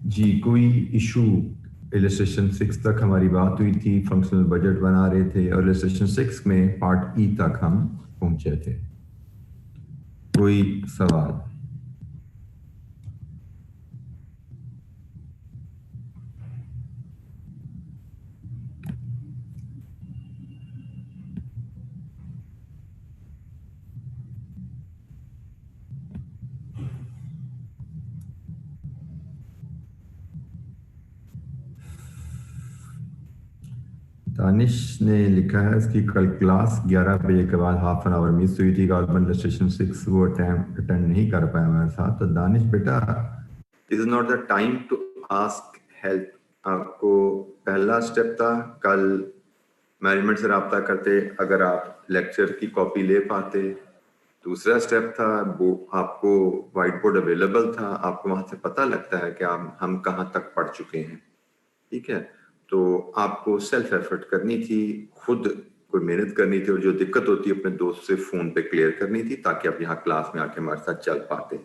जी, कोई issue? Illustration 6 तक हमारी बात हुई थी, फंक्शनल बजट बना रहे थे और इलस्ट्रेशन 6 में पार्ट ई तक हम पहुंचे थे। कोई सवाल? दानिश ने लिखा है इसकी कल क्लास 11 बजे के बाद हाफ एन आवर मिस हुई थी। गवर्नमेंट रजिस्ट्रेशन 6 वो अटेंड नहीं कर पाया हमारे साथ। तो दानिश बेटा, this is not the time to ask help. आपको पहला स्टेप था कल मैनेजमेंट से रब्ता करते, अगर आप लेक्चर की कॉपी ले पाते। दूसरा स्टेप था वो आपको व्हाइट बोर्ड अवेलेबल था, आपको वहां से पता लगता है कि हम कहाँ तक पढ़ चुके हैं। ठीक है, तो आपको सेल्फ एफर्ट करनी थी, खुद कोई मेहनत करनी थी और जो दिक्कत होती है अपने दोस्त से फोन पे क्लियर करनी थी ताकि आप यहाँ क्लास में आके हमारे साथ चल पाते।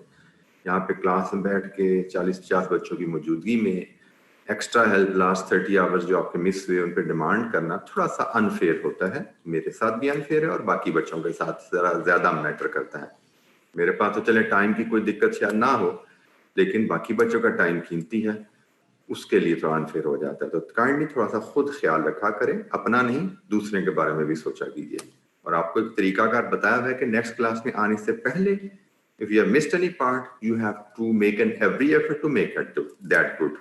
यहाँ पे क्लास में बैठ के 40-50 बच्चों की मौजूदगी में एक्स्ट्रा हेल्प लास्ट 30 आवर्स जो आपके मिस हुए उन पर डिमांड करना थोड़ा सा अनफेयर होता है। मेरे साथ भी अनफेयर है और बाकी बच्चों के साथ जरा ज्यादा मैटर करता है। मेरे पास तो चले टाइम की कोई दिक्कत शायद ना हो, लेकिन बाकी बच्चों का टाइम कीमती है, उसके लिए थोड़ा अनफेयर हो जाता है। तो काइंडली थोड़ा सा खुद ख्याल रखा करें, अपना नहीं दूसरे के बारे में भी सोचा कीजिए। और आपको एक तरीकाकार बताया हुआ है कि नेक्स्ट क्लास में आने से पहले if you have missed any part you have to make an every effort to make it that good.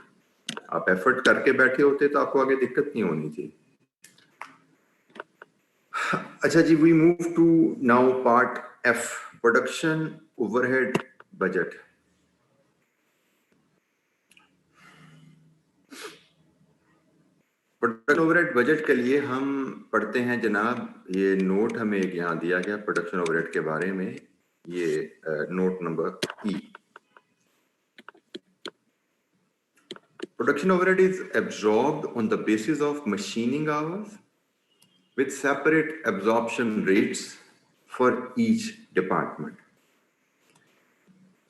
आप एफर्ट करके बैठे होते तो आपको आगे दिक्कत नहीं होनी थी। अच्छा जी, we move to now part F, production overhead budget. Production overhead budget के लिए हम पढ़ते हैं जनाब, ये नोट हमें एक यहाँ दिया गया प्रोडक्शन ओवरहेड के बारे में, ये note number E. Production overhead is absorbed on the basis of machining hours with separate absorption rates for each department.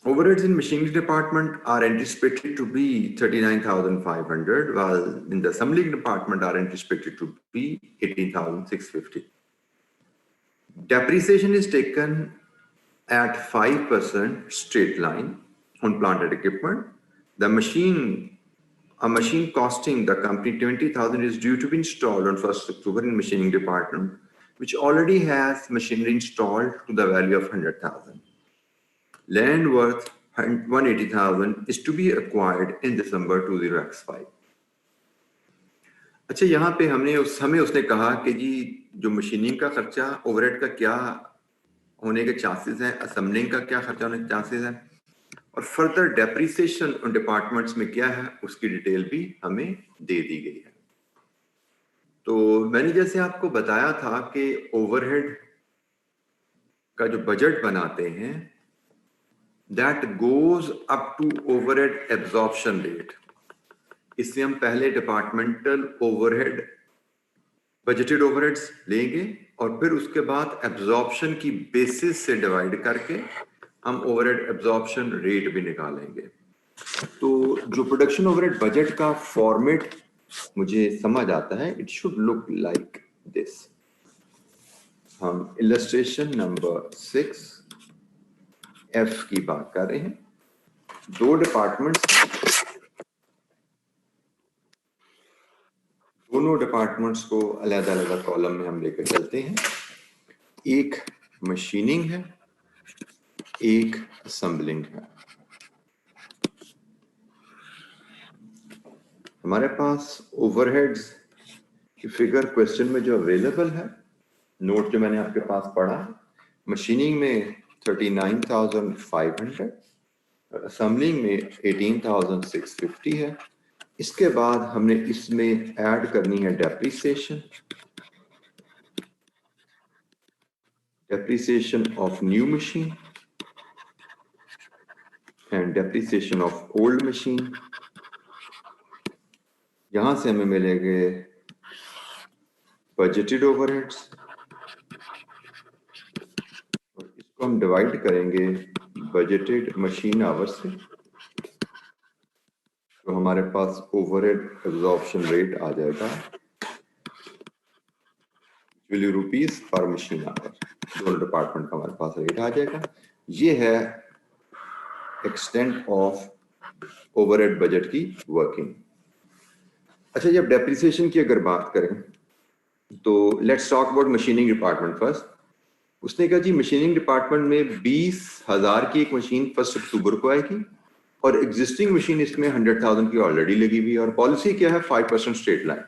Overheads in machining department are anticipated to be 39,500, while in the assembling department are anticipated to be 18,650. Depreciation is taken at 5% straight line on plant and equipment. A machine costing the company 20,000 is due to be installed on 1st October in machining department, which already has machinery installed to the value of 100,000. Land worth 180,000 is to be acquired in December 20x5. अच्छा, यहाँ पे हमें उसने कहा कि जी जो machining का खर्चा ओवरहेड का क्या होने के चांसेस हैं, असेंबलिंग का क्या खर्चा होने के चांसेस हैं और फर्दर डेप्रिसिएशन उन डिपार्टमेंट्स में क्या है उसकी डिटेल भी हमें दे दी गई है। तो मैंने जैसे आपको बताया था कि ओवरहेड का जो बजट बनाते हैं that goes up to overhead absorption rate. इसलिए हम पहले डिपार्टमेंटल ओवरहेड बजटेड ओवरहेड्स लेंगे और फिर उसके बाद एब्जॉर्प्शन की बेसिस से डिवाइड करके हम ओवरहेड एब्जॉर्प्शन रेट भी निकालेंगे। तो जो प्रोडक्शन ओवरहेड बजट का फॉर्मेट मुझे समझ आता है, it should look like this. हम इलस्ट्रेशन नंबर 6 एफ की बात कर रहे हैं। दो डिपार्टमेंट्स, दोनों डिपार्टमेंट्स को अलग-अलग कॉलम में हम लेकर चलते हैं। एक मशीनिंग है, एक असेंबलिंग है। हमारे पास ओवरहेड्स की फिगर क्वेश्चन में जो अवेलेबल है, नोट जो मैंने आपके पास पढ़ा, मशीनिंग में 39,500, असेंबलिंग में 18,650 है। इसके बाद हमने इसमें ऐड करनी है depreciation of new machine and depreciation of old machine. यहां से हमें मिलेंगे बजटेड ओवरहेड्स और इसको हम डिवाइड करेंगे बजटेड मशीन आवर्स से। तो हमारे पास ओवरहेड एब्जॉर्प्शन रेट आ जाएगा एक्चुअली रुपीस पर मशीन आवर, दोनों डिपार्टमेंट का हमारे पास रेट आ जाएगा। ये है एक्सटेंट ऑफ ओवरहेड बजट की वर्किंग। अच्छा, जब डेप्रिसिएशन की अगर बात करें तो let's talk about machining department first. उसने कहा जी मशीनिंग डिपार्टमेंट में 20,000 की एक मशीन 1 अक्टूबर को आएगी और एग्जिस्टिंग मशीन इसमें 100,000 की ऑलरेडी लगी हुई है, और पॉलिसी क्या है 5% स्ट्रेट लाइन।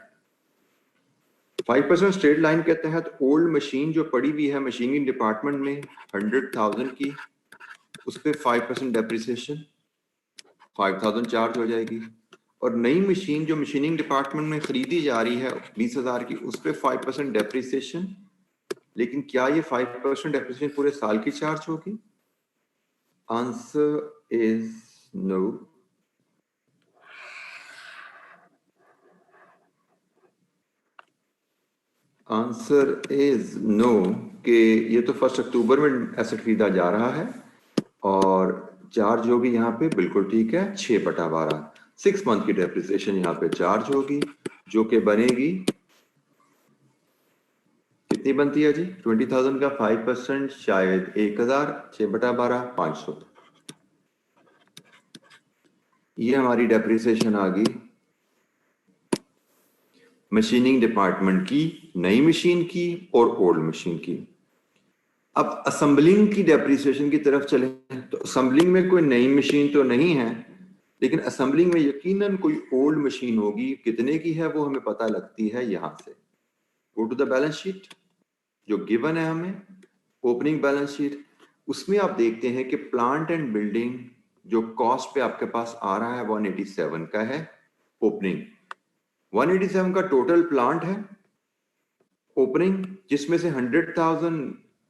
5% स्ट्रेट लाइन के तहत ओल्ड मशीन जो पड़ी हुई है मशीनिंग डिपार्टमेंट में 100,000 की, उस पर 5% डेप्रिसिएशन 5,000 चार्ज हो जाएगी, और नई मशीन जो मशीनिंग डिपार्टमेंट में खरीदी जा रही है 20,000 की, उस पर 5% डेप्रिसिएशन। लेकिन क्या ये 5% डेप्रिसिएशन पूरे साल की चार्ज होगी? Answer is no. Answer is no कि ये तो 1 अक्टूबर में एसेट खरीदा जा रहा है और चार्ज होगी यहाँ पे, बिल्कुल ठीक है, 6/12 6 मंथ की डेप्रिसिएशन यहाँ पे चार्ज होगी, जो कि बनेगी, कितनी बनती है जी? 20,000 का 5% शायद 1,000, 6/12 500। ये हमारी डेप्रिसिएशन आ गई मशीनिंग डिपार्टमेंट की, नई मशीन की और ओल्ड मशीन की। अब असेंबलिंग की डेप्रिसिएशन की तरफ चले तो असेंबलिंग में कोई नई मशीन तो नहीं है, लेकिन असेंबलिंग में यकीनन कोई ओल्ड मशीन होगी। कितने की है वो हमें पता लगती है यहां से। Go to the balance sheet जो गिवन है हमें, ओपनिंग बैलेंस शीट, उसमें आप देखते हैं कि प्लांट एंड बिल्डिंग जो कॉस्ट पे आपके पास आ रहा है 187 का है ओपनिंग। 187 का टोटल प्लांट है ओपनिंग, जिसमें से 100,000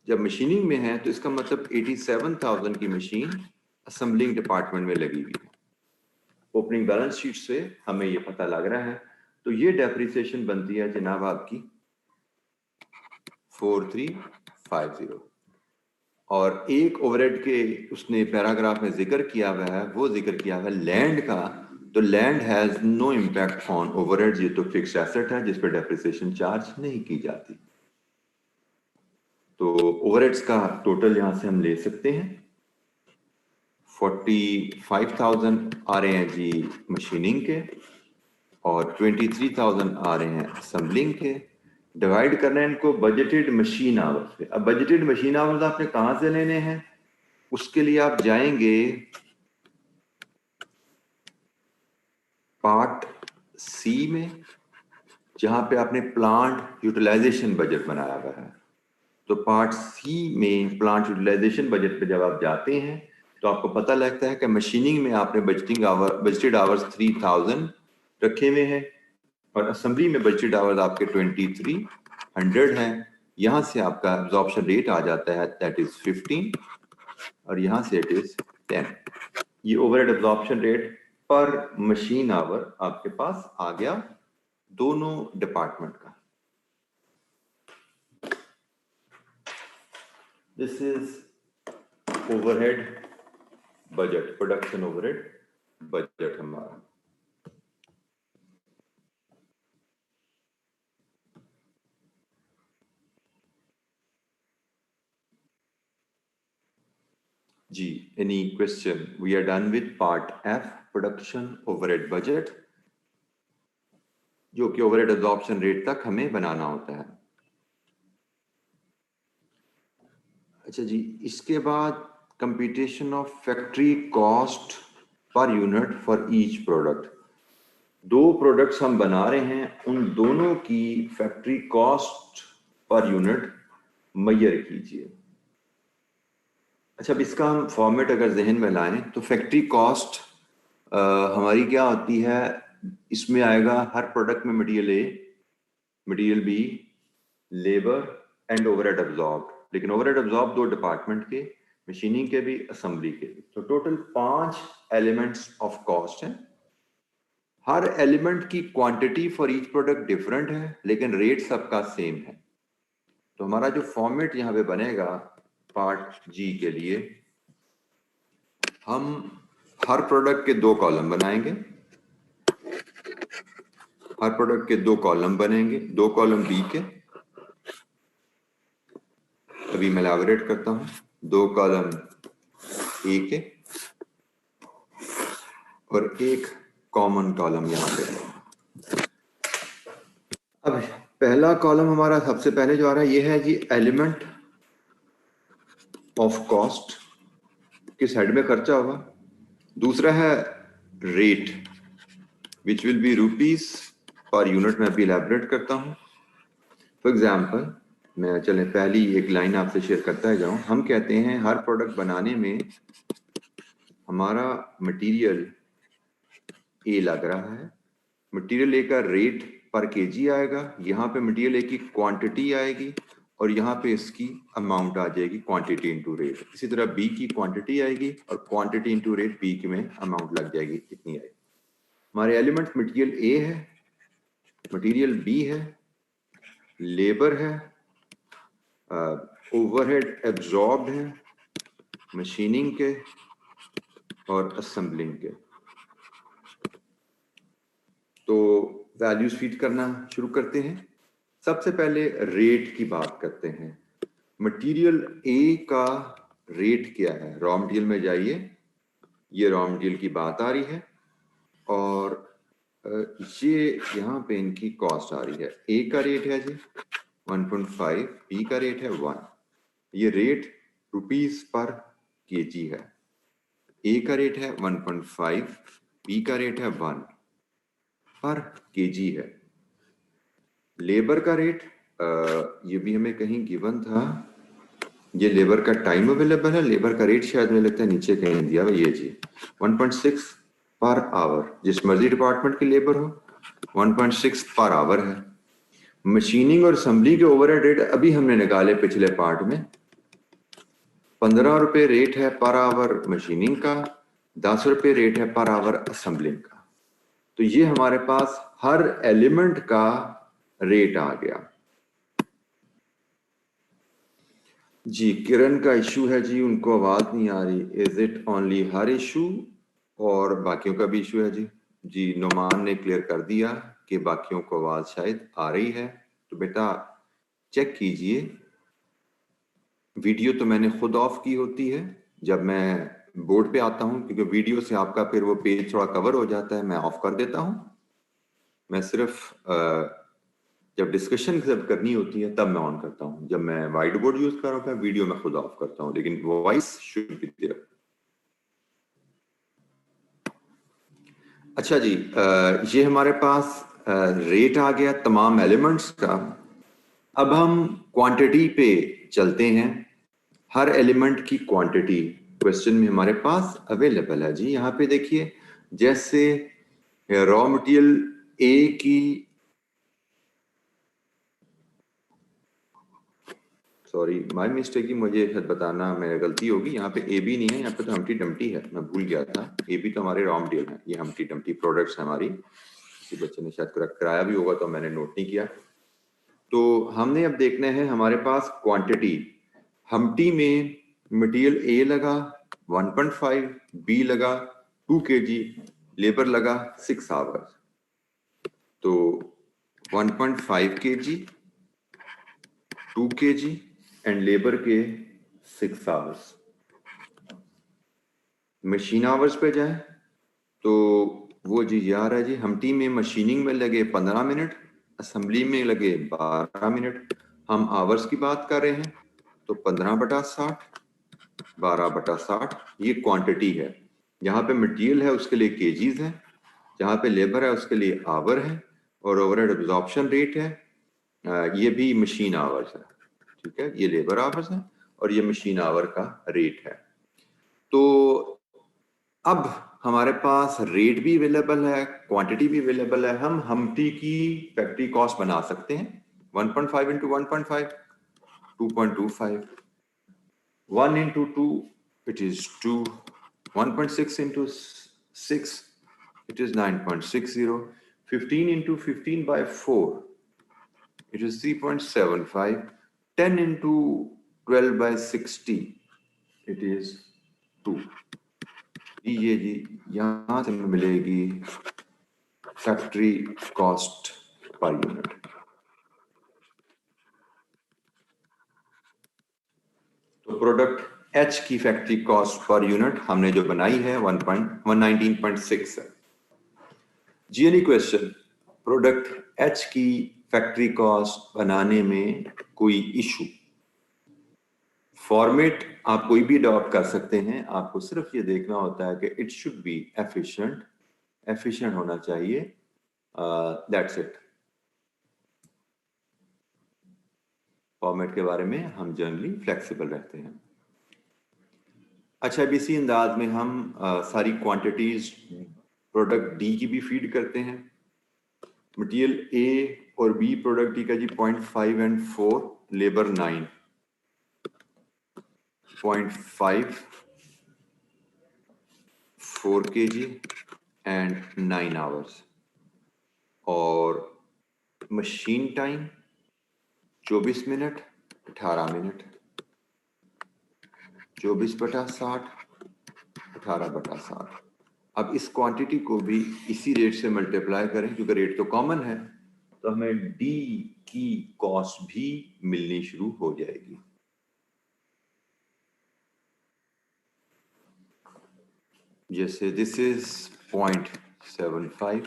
जब मशीनिंग में है तो इसका मतलब 87,000 की मशीन असेंबलिंग डिपार्टमेंट में लगी हुई है। ओपनिंग बैलेंस शीट से हमें ये पता लग रहा है। तो ये डेप्रिसिएशन बनती है जनाब आपकी 4350। और एक ओवरहेड के उसने पैराग्राफ में जिक्र किया हुआ है, वो जिक्र किया हुआ है लैंड का। तो land has no impact on overhead, ये तो फिक्स्ड एसेट है जिस पर डेप्रिसिएशन चार्ज नहीं की जाती। तो ओवरहेड्स का टोटल यहां से हम ले सकते हैं 45,000 आ रहे हैं जी मशीनिंग के और 23,000 आ रहे हैं असेंबलिंग के। डिवाइड करना है इनको बजटेड मशीन आवर्स पे। अब बजटेड मशीन आवर्स आपने कहां से लेने हैं? उसके लिए आप जाएंगे पार्ट सी में, जहां पे आपने प्लांट यूटिलाइजेशन बजट बनाया हुआ है। तो पार्ट सी में प्लांट यूटिलाइजेशन बजट पे जब आप जाते हैं तो आपको पता लगता है कि मशीनिंग में आपने बजटेड आवर्स 3,000 रखे हुए हैं और असेंबली में बजटेड आवर्स आपके 2,300 हैं। यहां से आपका एब्जॉर्प्शन रेट आ जाता है दैट इज 15 और यहां से इट इज 10। ये overhead absorption rate per machine hour आपके पास आ गया दोनों डिपार्टमेंट का। This is overhead budget, production overhead budget हमारा। जी, any question? We are done with part F, production overhead budget, जो कि ओवरहेड एब्जॉर्प्शन रेट तक हमें बनाना होता है। अच्छा जी, इसके बाद computation of factory cost per unit for each product. दो प्रोडक्ट्स हम बना रहे हैं, उन दोनों की factory cost per unit measure कीजिए। अच्छा, अब इसका हम फॉर्मेट अगर जहन में लाएं तो फैक्ट्री कॉस्ट हमारी क्या होती है? इसमें आएगा हर प्रोडक्ट में material A, material B, labour and overhead absorb. लेकिन ओवरहेड अब्जॉर्ब दो डिपार्टमेंट के, मशीनिंग के भी, असेंबली के भी। तो टोटल 5 एलिमेंट्स ऑफ कॉस्ट हैं। हर एलिमेंट की quantity for each product different है, लेकिन रेट सबका सेम है। तो हमारा जो फॉर्मेट यहां पे बनेगा पार्ट जी के लिए, हम हर प्रोडक्ट के 2 कॉलम बनाएंगे। हर प्रोडक्ट के 2 कॉलम बनेंगे, 2 कॉलम बी के, अभी मैं एलाबोरेट करता हूं, 2 कॉलम ए के और एक कॉमन कॉलम यहाँ पे। अब पहला कॉलम हमारा सबसे पहले जो आ रहा है ये है जी एलिमेंट ऑफ कॉस्ट, किस हेड में खर्चा होगा। दूसरा है rate which will be rupees per unit, में अभी इलेबोरेट करता हूं। फॉर एग्जाम्पल मैं चले पहली एक लाइन आपसे शेयर करता जाऊं। हम कहते हैं हर प्रोडक्ट बनाने में हमारा मटेरियल ए लग रहा है, मटेरियल ए का रेट पर केजी आएगा, यहाँ पे मटेरियल ए की क्वांटिटी आएगी और यहाँ पे इसकी अमाउंट आ जाएगी क्वांटिटी इनटू रेट। इसी तरह बी की क्वांटिटी आएगी और क्वांटिटी इनटू रेट बी में अमाउंट लग जाएगी, इतनी आएगी। हमारे एलिमेंट मटेरियल ए है, मटेरियल बी है, लेबर है, ओवरहेड एब्जॉर्ब्ड है, मशीनिंग के और असेंबलिंग के। तो वैल्यूज फीड करना शुरू करते हैं। सबसे पहले रेट की बात करते हैं। मटेरियल ए का रेट क्या है, रॉ मटेरियल में जाइए, ये रॉ मटेरियल की बात आ रही है और ये यहाँ पे इनकी कॉस्ट आ रही है। ए का रेट है जी 1.5, बी का रेट है 1। ये रेट रुपीस पर केजी है। ए का रेट है 1.5, बी का रेट है 1 पर केजी है। लेबर का रेट ये भी हमें कहीं गिवन था, ये लेबर का टाइम अवेलेबल है, लेबर का रेट शायद मुझे लगता है नीचे कहीं दिया हुआ, ये जी 1.6 पर आवर, जिस मर्जी डिपार्टमेंट की लेबर हो 1.6 पर आवर है। मशीनिंग और असेंबली के ओवरहेड रेट अभी हमने निकाले पिछले पार्ट में, 15 रुपए रेट है पर आवर मशीनिंग का, 10 रुपए रेट है पर आवर असेंबलिंग का। तो ये हमारे पास हर एलिमेंट का रेट आ गया जी। किरण का इशू है जी, उनको आवाज नहीं आ रही। Is it only her issue और बाकियों का भी इशू है जी? जी नुमान ने क्लियर कर दिया कि बाकियों को आवाज शायद आ रही है। तो बेटा चेक कीजिए, वीडियो तो मैंने खुद ऑफ की होती है जब मैं बोर्ड पे आता हूं, क्योंकि वीडियो से आपका फिर वो पेज थोड़ा कवर हो जाता है, मैं ऑफ कर देता हूं। मैं सिर्फ जब डिस्कशन जब करनी होती है तब मैं ऑन करता हूं, जब मैं वाइट बोर्ड यूज कर रहा हूं वीडियो मैं खुद ऑफ करता हूं, लेकिन वॉइस शुड बी देयर। अच्छा जी, ये हमारे पास रेट आ गया तमाम एलिमेंट्स का। अब हम क्वांटिटी पे चलते हैं। हर एलिमेंट की क्वांटिटी क्वेश्चन में हमारे पास अवेलेबल है जी। यहाँ पे देखिए, जैसे रॉ मटेरियल ए की, सॉरी माय मिस्टेक ही, मुझे शायद बताना मेरी गलती होगी। यहाँ पे ए बी नहीं है, यहाँ पे तो हमटी डमटी है, मैं भूल गया था। ए बी तो हमारे रॉ मटेरियल है, ये हमटी डमटी प्रोडक्ट्स है हमारी। किसी बच्चे ने शायद करेक्ट कराया भी होगा तो मैंने नोट नहीं किया। तो हमने अब देखना है हमारे पास क्वांटिटी। हमटी में मटेरियल ए लगा 1.5, बी लगा 2 kg, लेबर लगा 6 आवर्स। तो 1.5 kg, 2 kg एंड लेबर के 6 आवर्स। मशीन आवर्स पे जाए तो वो जी यार है जी, हमटी में मशीनिंग में लगे 15 मिनट, असेंबली में लगे 12 मिनट। हम आवर्स की बात कर रहे हैं तो 15/60, 12/60 ये क्वांटिटी है। जहाँ पे मटेरियल है उसके लिए केजीज है, जहाँ पे लेबर है उसके लिए आवर है, और ओवरहेड एब्जॉर्प्शन रेट है। ये भी मशीन आवर्स है, ठीक है, ये लेबर आवर्स है और ये मशीन आवर का रेट है। तो अब हमारे पास रेट भी अवेलेबल है, क्वांटिटी भी अवेलेबल है। हम हमटी की फैक्ट्री कॉस्ट बना सकते हैं। 1.5 into 1.5 2.25, 1 into 2 it is 2, 1.6 into 6 it is 9.60, 15 into 15 by 4 it is 3.75, 10 into 12 by 60 it is 2। ये जी यहाँ से मिलेगी फैक्ट्री कॉस्ट पर यूनिट। तो प्रोडक्ट एच की फैक्ट्री कॉस्ट पर यूनिट हमने जो बनाई है 119.6 है। जीएनई क्वेश्चन, प्रोडक्ट एच की फैक्ट्री कॉस्ट बनाने में कोई इशू? फॉर्मेट आप कोई भी अडॉप्ट कर सकते हैं, आपको सिर्फ ये देखना होता है कि इट शुड बी एफिशिएंट होना चाहिए, दैट्स इट। फॉर्मेट के बारे में हम जनरली फ्लेक्सिबल रहते हैं। अच्छा, अब इसी अंदाज में हम सारी क्वांटिटीज प्रोडक्ट डी की भी फीड करते हैं। मटेरियल ए और बी प्रोडक्ट डी का जी 0.5 and 4, labour 9, 0.5 4 kg and 9 hours, और मशीन टाइम 24 मिनट 18 मिनट, 24/60 18/60। अब इस क्वांटिटी को भी इसी रेट से मल्टीप्लाई करें, क्योंकि रेट तो कॉमन है, तो हमें डी की कॉस्ट भी मिलनी शुरू हो जाएगी। जैसे this is 0.75,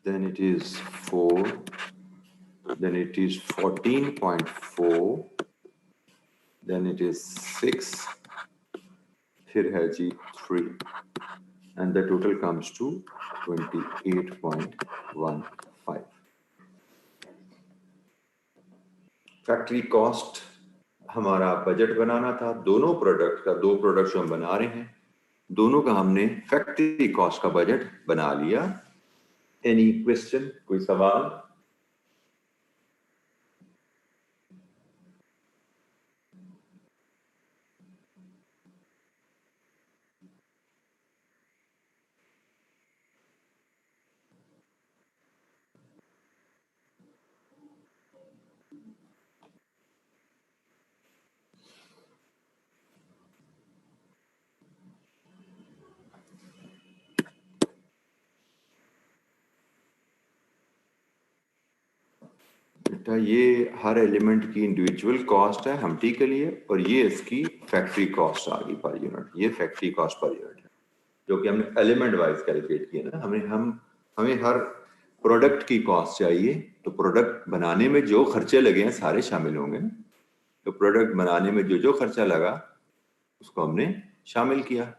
then it is 4, then it is 14.4, then it is 6, फिर है जी 3, and the total comes to 28.15। Factory cost हमारा बजट बनाना था दोनों प्रोडक्ट का, दो प्रोडक्ट जो हम बना रहे हैं दोनों का हमने फैक्ट्री कॉस्ट का बजट बना लिया। एनी क्वेश्चन, कोई सवाल? बेटा ये हर एलिमेंट की इंडिविजुअल कॉस्ट है हम्टी के लिए, और ये इसकी फैक्ट्री कॉस्ट आ गई पर यूनिट। ये फैक्ट्री कॉस्ट पर यूनिट है जो कि हमने एलिमेंट वाइज कैलकुलेट किया ना। हमें हर प्रोडक्ट की कॉस्ट चाहिए, तो प्रोडक्ट बनाने में जो खर्चे लगे हैं सारे शामिल होंगे। तो प्रोडक्ट बनाने में जो जो खर्चा लगा उसको हमने शामिल किया।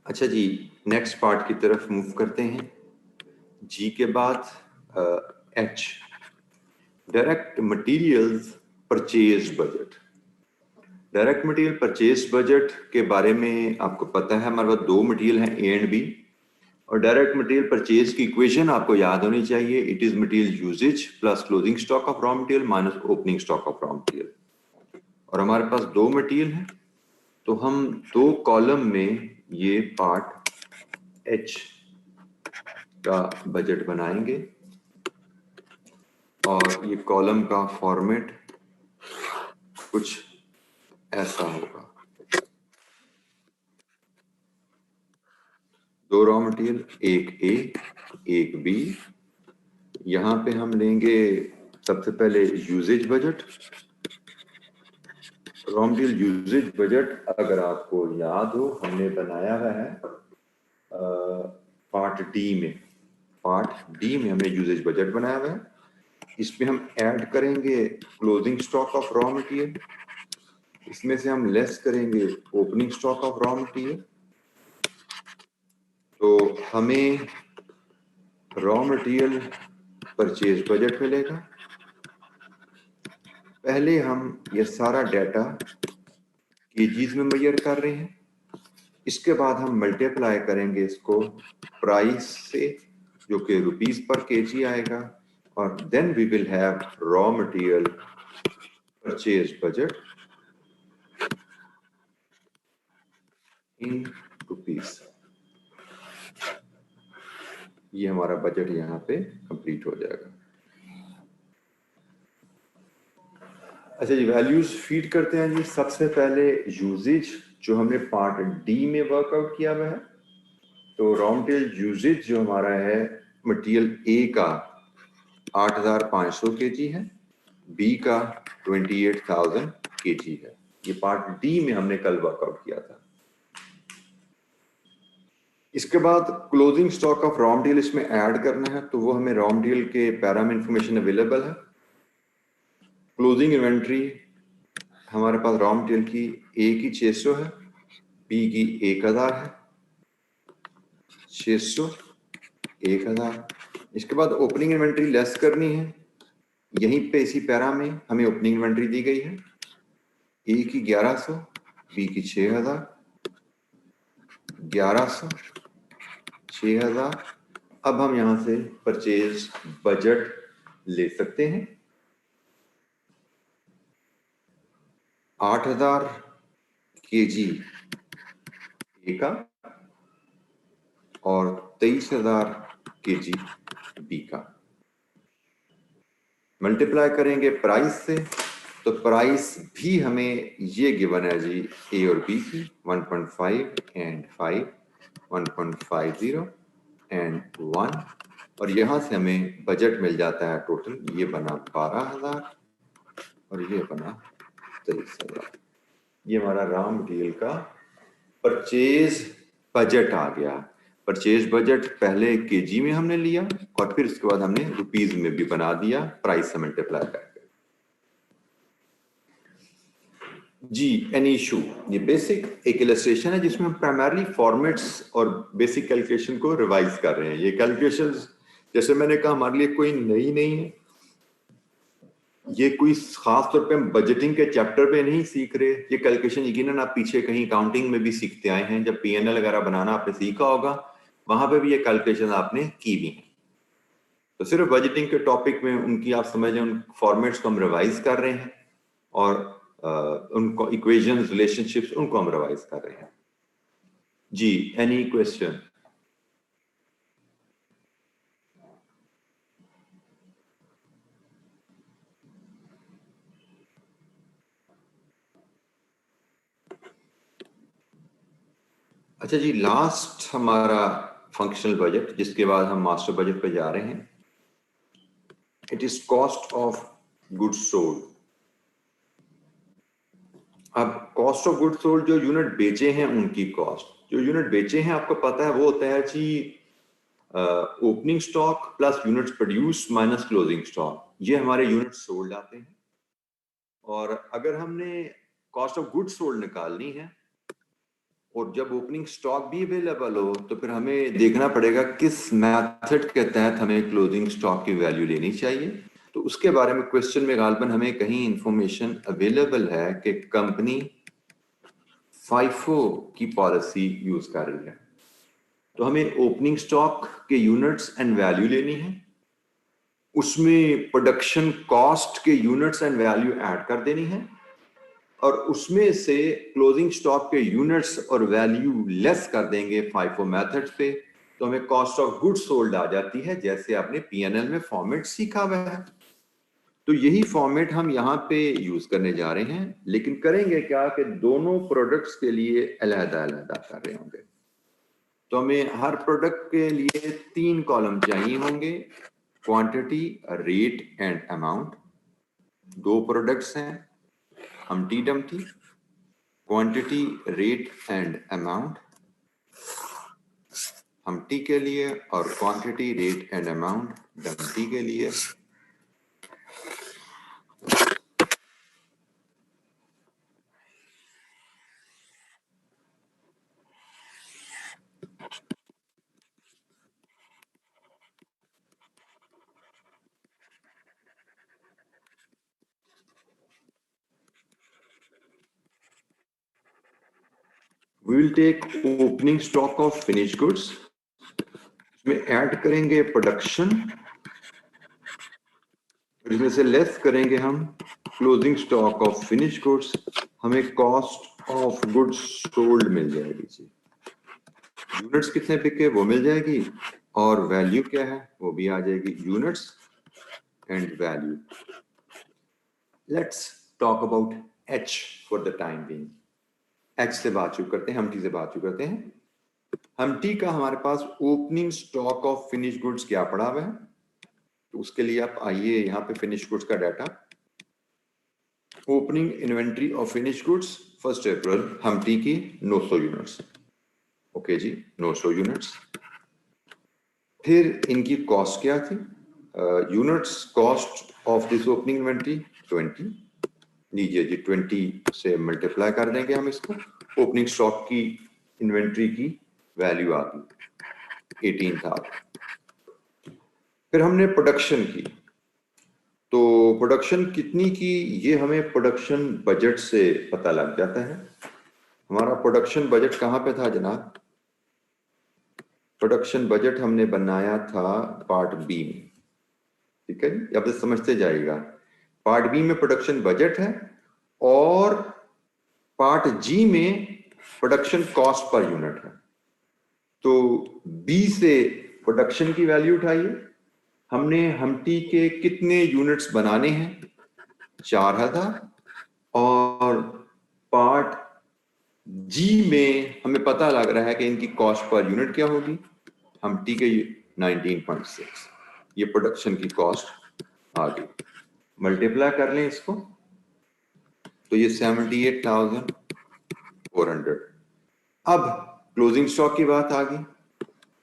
अच्छा जी, नेक्स्ट पार्ट की तरफ मूव करते हैं। जी के बाद H, direct materials purchase budget. Direct material purchase budget के बारे में आपको पता है, हमारे पास दो मटेरियल हैं ए एंड बी, और डायरेक्ट मटेरियल परचेज की इक्वेशन आपको याद होनी चाहिए। It is material usage plus closing stock of raw material minus opening stock of raw material. और हमारे पास दो मटेरियल हैं, तो हम दो कॉलम में ये पार्ट एच का बजट बनाएंगे, और ये कॉलम का फॉर्मेट कुछ ऐसा होगा। दो रॉ मटेरियल, एक ए एक बी। यहां पे हम लेंगे सबसे पहले usage budget. Raw material usage budget अगर आपको याद हो हमने बनाया हुआ है पार्ट डी में हमने यूजेज बजट बनाया हुआ है। इसमें हम ऐड करेंगे closing stock of raw material, इसमें से हम लेस करेंगे opening stock of raw material. तो हमें रॉ मटेरियल परचेज बजट मिलेगा। पहले हम ये सारा डाटा केजीज में मेजर कर रहे हैं, इसके बाद हम मल्टीप्लाई करेंगे इसको प्राइस से जो कि रुपीस पर केजी आएगा, और then we will have raw material purchase budget in rupees. ये हमारा बजट यहाँ पे कंप्लीट हो जाएगा। अच्छा जी, वैल्यूज फीड करते हैं जी। सबसे पहले यूजेज जो हमने पार्ट डी में वर्कआउट किया हुआ है, तो रॉ मटेरियल यूजेज जो हमारा है मटेरियल ए का 8500 केजी है, बी का 28,000 केजी है। ये पार्ट डी में हमने कल वर्कआउट किया था। इसके बाद closing stock of raw material इसमें ऐड करना है, तो वो हमें रॉ मटेरियल के पैरा में इंफॉर्मेशन अवेलेबल है। क्लोजिंग इन्वेंट्री हमारे पास रॉ मटेरियल की ए की 600 है, बी की 1000 है, 600 1000। इसके बाद ओपनिंग इन्वेंट्री लेस करनी है। यहीं पे इसी पैरा में हमें ओपनिंग इन्वेंट्री दी गई है, ए की 1100, बी की 6000, 1100 6000। अब हम यहां से परचेज बजट ले सकते हैं। 8000 केजी ए का और 23,000 केजी बी का। मल्टीप्लाई करेंगे प्राइस से, तो प्राइस भी हमें ये गिवन है जी, ए और बी की 1.5 एंड 5, 1.50 एंड 1, और यहां से हमें बजट मिल जाता है टोटल। ये बना 12,000 और ये बना 23,000। ये हमारा रॉ मटेरियल का परचेज बजट आ गया। परचेज बजट पहले केजी में हमने लिया और फिर उसके बाद हमने रुपीज में भी बना दिया प्राइस से मल्टीप्लाई करके। जी, एनी इशू, ये बेसिक एक इलस्ट्रेशन है जिसमें हम प्राइमरली फॉर्मेट्स और बेसिक कैलकुलेशन को रिवाइज कर रहे हैं। ये कैलकुलेशंस जैसे मैंने कहा हमारे लिए कोई नई नहीं है। ये कोई खास तौर पे हम बजटिंग के चैप्टर पे नहीं सीख रहे। ये कैलकुलेशन यकीनन आप पीछे कहीं अकाउंटिंग में भी सीखते आए हैं, जब पीएनएल वगैरह बनाना आपने सीखा होगा, वहां पे भी ये कैलकुलेशन आपने की भी है। तो सिर्फ बजटिंग के टॉपिक में उनकी आप समझें, उन फॉर्मेट्स को हम रिवाइज कर रहे हैं और उनको इक्वेशंस, रिलेशनशिप्स, उनको हम रिवाइज कर रहे हैं। जी, एनी क्वेश्चन? अच्छा जी, लास्ट हमारा फंक्शनल बजट, जिसके बाद हम मास्टर बजट पे जा रहे हैं। It is cost of goods sold. अब कॉस्ट ऑफ गुड्स सोल्ड, जो यूनिट बेचे हैं उनकी कॉस्ट, जो यूनिट बेचे हैं आपको पता है वो होता है जी opening stock plus units produce minus closing stock. ये हमारे यूनिट सोल्ड आते हैं। और अगर हमने कॉस्ट ऑफ गुड्स सोल्ड निकालनी है और जब ओपनिंग स्टॉक भी अवेलेबल हो, तो फिर हमें देखना पड़ेगा किस मेथड के तहत हमें क्लोजिंग स्टॉक की वैल्यू लेनी चाहिए। तो उसके बारे में क्वेश्चन में गालबन हमें कहीं इंफॉर्मेशन अवेलेबल है कि कंपनी फाइफो की पॉलिसी यूज कर रही है। तो हमें ओपनिंग स्टॉक के यूनिट्स एंड वैल्यू लेनी है, उसमें प्रोडक्शन कॉस्ट के यूनिट्स एंड वैल्यू ऐड कर देनी है, और उसमें से क्लोजिंग स्टॉक के यूनिट्स और वैल्यू लेस कर देंगे फाइफो मेथड पे। तो हमें कॉस्ट ऑफ गुड्स सोल्ड आ जाती है, जैसे आपने पीएनएल में फॉर्मेट सीखा हुआ है। तो यही फॉर्मेट हम यहाँ पे यूज करने जा रहे हैं, लेकिन करेंगे क्या कि दोनों प्रोडक्ट्स के लिए अलग-अलग कर रहे होंगे। तो हमें हर प्रोडक्ट के लिए 3 कॉलम चाहिए होंगे, quantity, rate and amount. 2 products हैं, Humpty Dumpty, quantity, rate and amount Humpty के लिए और quantity, rate and amount Dumpty के लिए। We will take opening stock of finished goods, इसमें ऐड करेंगे प्रोडक्शन, इसमें से लेस करेंगे हम closing stock of finish goods. हमें कॉस्ट ऑफ गुड्स सोल्ड मिल जाएगी जी। यूनिट्स कितने बिके वो मिल जाएगी, और वैल्यू क्या है वो भी आ जाएगी, units and value. Let's talk about H for the time being. H से बात शुरू करते हैं, हमटी से बात शुरू करते हैं. हमटी का हमारे पास opening stock of finish goods क्या पड़ा हुआ है, तो उसके लिए आप आइए यहाँ पे फिनिश गुड्स का data. Opening inventory of finish goods 1 अप्रैल हमटी की 900 यूनिट्स. ओके जी, 900 यूनिट्स. फिर इनकी कॉस्ट क्या थी, units cost of this opening inventory 20. लीजिए जी, 20 से मल्टीप्लाई कर देंगे हम इसको. ओपनिंग स्टॉक की इन्वेंट्री की वैल्यू आ गई 18,000. फिर हमने प्रोडक्शन की, तो प्रोडक्शन कितनी की ये हमें प्रोडक्शन बजट से पता लग जाता है. हमारा प्रोडक्शन बजट कहाँ पे था जनाब? प्रोडक्शन बजट हमने बनाया था पार्ट बी में. ठीक है, अब तो समझते जाएगा. पार्ट बी में प्रोडक्शन बजट है और पार्ट जी में प्रोडक्शन कॉस्ट पर यूनिट है. तो बी से प्रोडक्शन की वैल्यू उठाइए. हमने हमटी के कितने यूनिट्स बनाने हैं? 4,000. और पार्ट जी में हमें पता लग रहा है कि इनकी कॉस्ट पर यूनिट क्या होगी. हमटी के 19.6. ये प्रोडक्शन की कॉस्ट आ गई. मल्टीप्लाई कर लें इसको तो ये 78,400. अब क्लोजिंग स्टॉक की बात आ गई.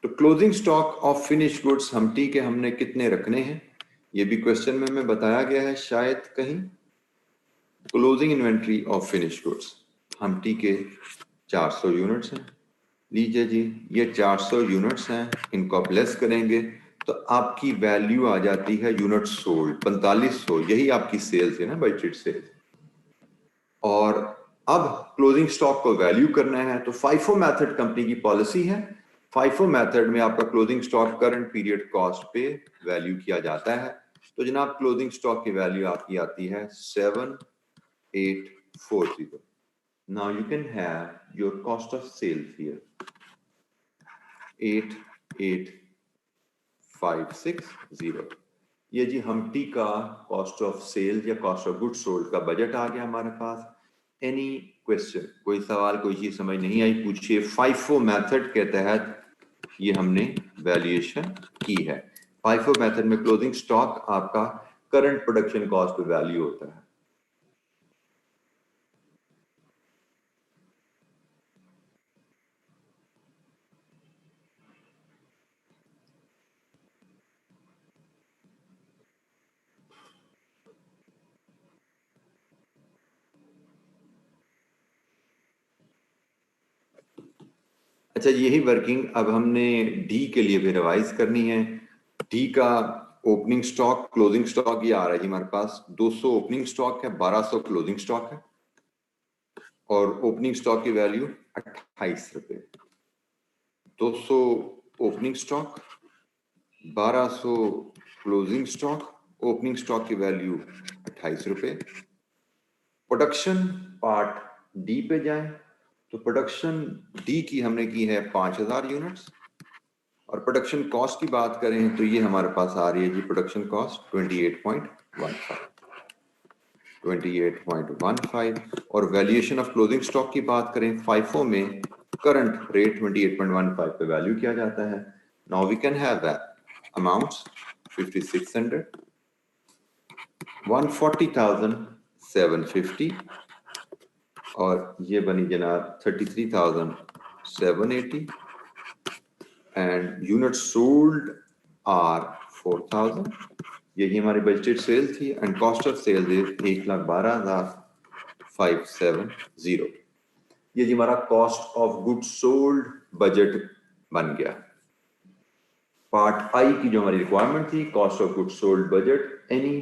तो closing stock of finish goods हमटी के हमने कितने रखने हैं, ये भी क्वेश्चन में हमें बताया गया है शायद कहीं. Closing inventory of finish goods हमटी के 400 यूनिट्स हैं. लीजिए जी, ये 400 यूनिट्स हैं, इनको आप लेस करेंगे तो आपकी वैल्यू आ जाती है यूनिट सोल्ड 4500. यही आपकी सेल्स है ना, बजटेड सेल्स. और अब क्लोजिंग स्टॉक को वैल्यू करना है तो फाइफो मेथड कंपनी की पॉलिसी है. फाइफो मेथड में आपका closing stock current period cost पे वैल्यू किया जाता है. तो जनाब क्लोजिंग स्टॉक की वैल्यू आपकी आती है 7840. Now you can have your cost of sales here 88,560. ये जी हमटी का कॉस्ट ऑफ सेल या कॉस्ट ऑफ गुड्स सोल्ड का बजट आ गया हमारे पास. एनी क्वेश्चन, कोई सवाल, कोई चीज समझ नहीं आई, पूछिए. फाइफो मेथड के तहत ये हमने वैल्यूएशन की है. फाइफो मेथड में क्लोजिंग स्टॉक आपका करंट प्रोडक्शन कॉस्ट पे वैल्यू होता है. अच्छा, यही वर्किंग अब हमने डी के लिए भी रिवाइज करनी है. डी का ओपनिंग स्टॉक क्लोजिंग स्टॉक ये आ रहा है जी हमारे पास. 200 ओपनिंग स्टॉक है, 1200 क्लोजिंग स्टॉक है और ओपनिंग स्टॉक की वैल्यू 28 रुपए. 200 opening stock, 1200 closing stock, opening stock की वैल्यू 28 रुपए. प्रोडक्शन पार्ट डी पे जाएं तो प्रोडक्शन डी की हमने की है 5000 यूनिट्स. और प्रोडक्शन कॉस्ट की बात करें तो ये हमारे पास आ रही है जी प्रोडक्शन कॉस्ट 28.15. और वैल्यूएशन ऑफ क्लोजिंग स्टॉक की बात करें फाइफो में करंट रेट 28.15 पे वैल्यू किया जाता है. Now we can have that amounts 5600, 140,750 और ये बनी जनाब 33,780. And unit sold are 4,000. यही हमारी बजटेड सेल थी. And cost of sale is 1,12,570. ये जी हमारा cost of good sold budget बन गया. पार्ट आई की जो हमारी रिक्वायरमेंट थी, cost of good sold budget. Any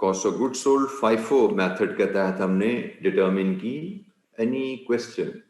cost of good sold FIFO method के तहत हमने डिटरमिन की. Any question?